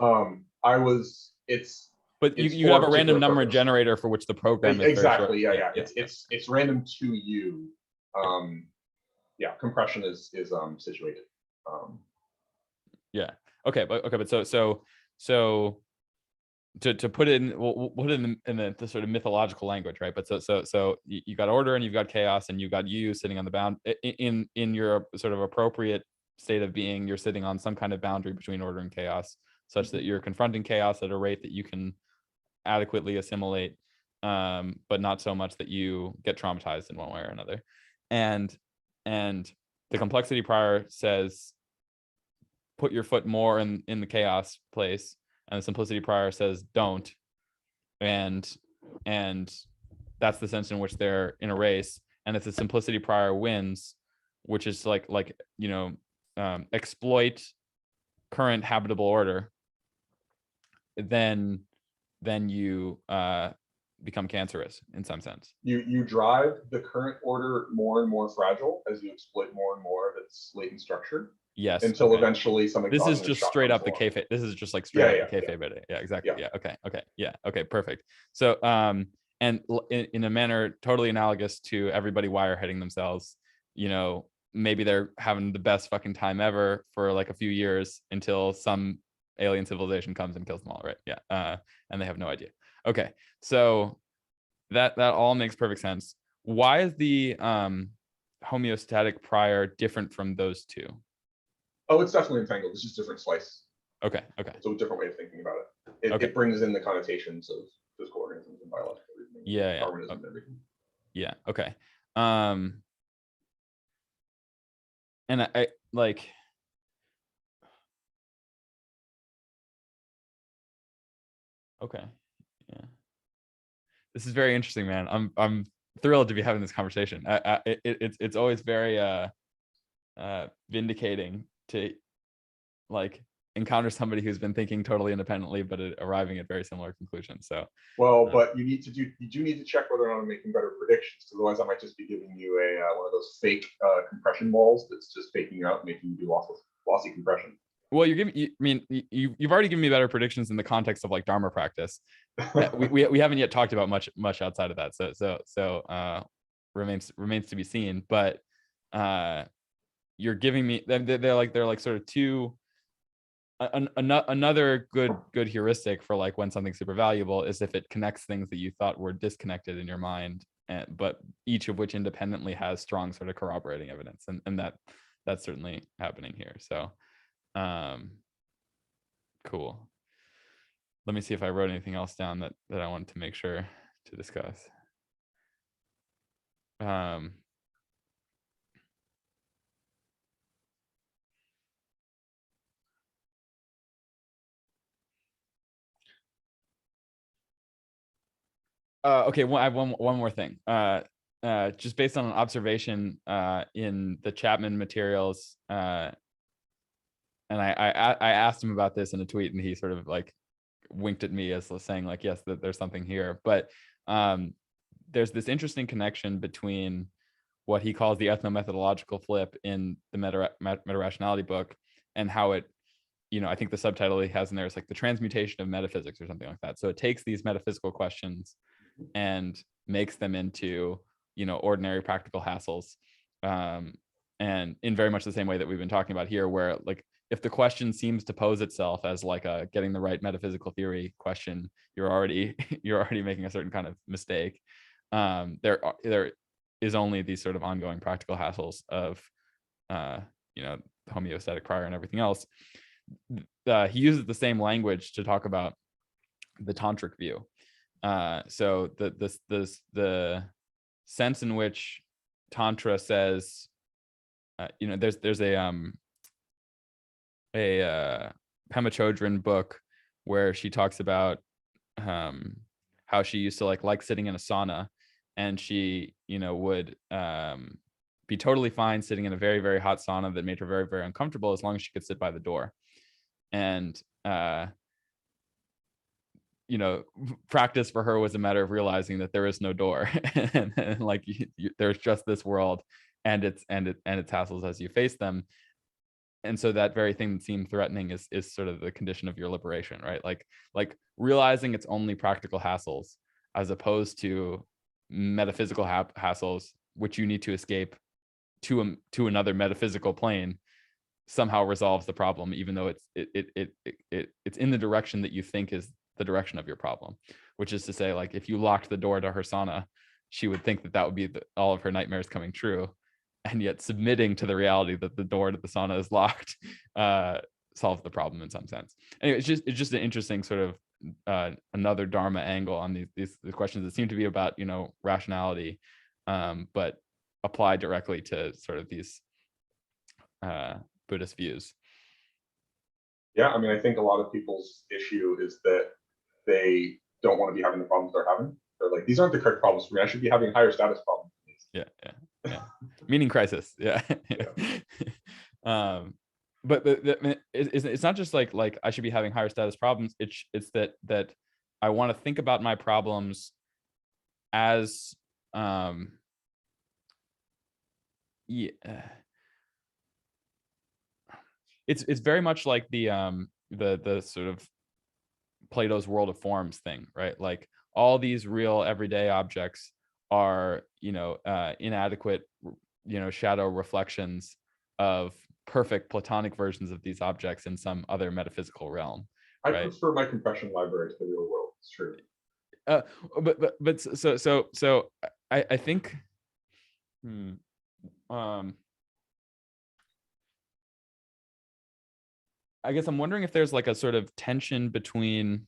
But It's you could for have a a random particular number purpose. generator for which the program is very short. Exactly, yeah. Yeah. It's random to you. Yeah, compression is situated. Yeah. Okay, but so to put it in, we'll put it in the sort of mythological language, right? But so you got order and you've got chaos and you've got you sitting on the bound in your sort of appropriate state of being, you're sitting on some kind of boundary between order and chaos, such that you're confronting chaos at a rate that you can adequately assimilate, but not so much that you get traumatized in one way or another. And the complexity prior says, put your foot more in the chaos place, and the simplicity prior says, don't. And that's the sense in which they're in a race. And if the simplicity prior wins, which is like exploit current habitable order, then you become cancerous in some sense. You drive the current order more and more fragile as you exploit more and more of its latent structure. Yes. Until eventually some this is exogenous just shock straight comes up the along. kayfabe. This is just like straight up the kayfabe. Yeah. Yeah, exactly. Yeah. Okay, perfect. So and in a manner totally analogous to everybody wireheading themselves, maybe they're having the best fucking time ever for like a few years until some alien civilization comes and kills them all, right? Yeah. And they have no idea. Okay, so that all makes perfect sense. Why is the homeostatic prior different from those two? Oh, it's definitely entangled. It's just different slice. Okay. So a different way of thinking about it. It brings in the connotations of physical organisms and biological reasoning, Darwinism and everything. Yeah. Okay. And I like. Okay. Yeah. This is very interesting, man. I'm thrilled to be having this conversation. It's always very vindicating to like encounter somebody who's been thinking totally independently but arriving at very similar conclusions. So but you do need to check whether or not I'm making better predictions, because otherwise I might just be giving you a one of those fake compression walls that's just faking you out, making you do lossy compression. Well, you've already given me better predictions in the context of like Dharma practice. we haven't yet talked about much outside of that. So remains to be seen. But you're giving me they're like sort of two. Another good heuristic for like when something's super valuable is if it connects things that you thought were disconnected in your mind, but each of which independently has strong sort of corroborating evidence, and that's certainly happening here. So cool. Let me see if I wrote anything else down that I wanted to make sure to discuss. Okay, I have one more thing. Just based on an observation in the Chapman materials, and I asked him about this in a tweet, and he sort of like winked at me as saying like, yes, that there's something here. But there's this interesting connection between what he calls the ethnomethodological flip in the meta-rationality book, and how it, I think the subtitle he has in there is like the transmutation of metaphysics or something like that. So it takes these metaphysical questions and makes them into, ordinary practical hassles. And in very much the same way that we've been talking about here, where like, if the question seems to pose itself as like a getting the right metaphysical theory question, you're already making a certain kind of mistake. There is only these sort of ongoing practical hassles of, homeostatic prior and everything else. He uses the same language to talk about the tantric view. So the sense in which Tantra says, there's a Pema Chodron book where she talks about how she used to like sitting in a sauna, and she would be totally fine sitting in a very, very hot sauna that made her very, very uncomfortable as long as she could sit by the door. And practice for her was a matter of realizing that there is no door, and like there's just this world and its hassles as you face them. And so that very thing that seemed threatening is sort of the condition of your liberation, right? Like realizing it's only practical hassles as opposed to metaphysical hassles, which you need to escape to another metaphysical plane, somehow resolves the problem, even though it's in the direction that you think is the direction of your problem, which is to say, like, if you locked the door to her sauna, she would think that would be all of her nightmares coming true. and yet submitting to the reality that the door to the sauna is locked solves the problem in some sense. Anyway, it's just an interesting sort of another Dharma angle on these questions that seem to be about, you know, rationality, but apply directly to sort of these Buddhist views. Yeah, I mean, I think a lot of people's issue is that they don't want to be having the problems they're having. They're like, these aren't the correct problems for me. I should be having higher status problems. Yeah. Meaning crisis. Yeah. But it's not just like I should be having higher status problems. It's that I want to think about my problems as it's very much like the sort of Plato's world of forms thing, right? Like all these real everyday objects are, you know, inadequate, you know, shadow reflections of perfect Platonic versions of these objects in some other metaphysical realm. I right? prefer my compression library to the real world. It's true. But so I think I guess I'm wondering if there's like a sort of tension between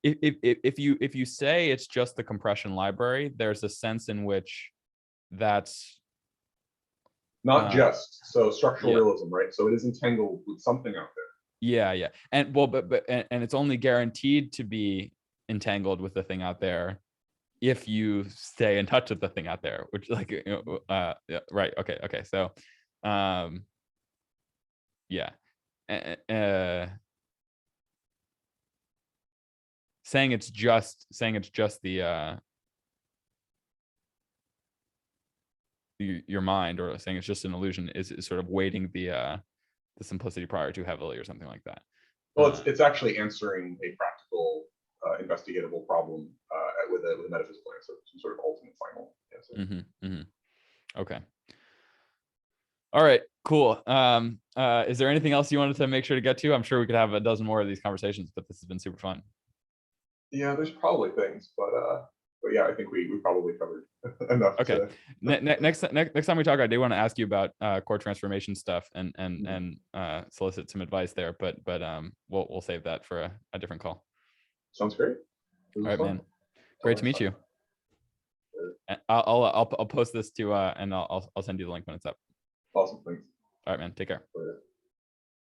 if you say it's just the compression library, there's a sense in which that's not just so structural yeah. realism, right? So it is entangled with something out there. Yeah, and well, but it's only guaranteed to be entangled with the thing out there if you stay in touch with the thing out there, which like yeah, right, okay, so yeah, saying it's just the your mind, or saying it's just an illusion is sort of weighting the simplicity prior too heavily or something like that. Well, it's actually answering a practical investigatable problem with a metaphysical answer, some sort of ultimate final answer. Okay. All right, cool. Is there anything else you wanted to make sure to get to? I'm sure we could have a dozen more of these conversations, but this has been super fun. Yeah, there's probably things, but yeah, I think we probably covered enough. Okay. Next time we talk, I do want to ask you about core transformation stuff and solicit some advice there, but we'll save that for a different call. Sounds great. All right, man. Great to meet you. I'll post this to and I'll send you the link when it's up. Awesome. Thanks. All right, man. Take care.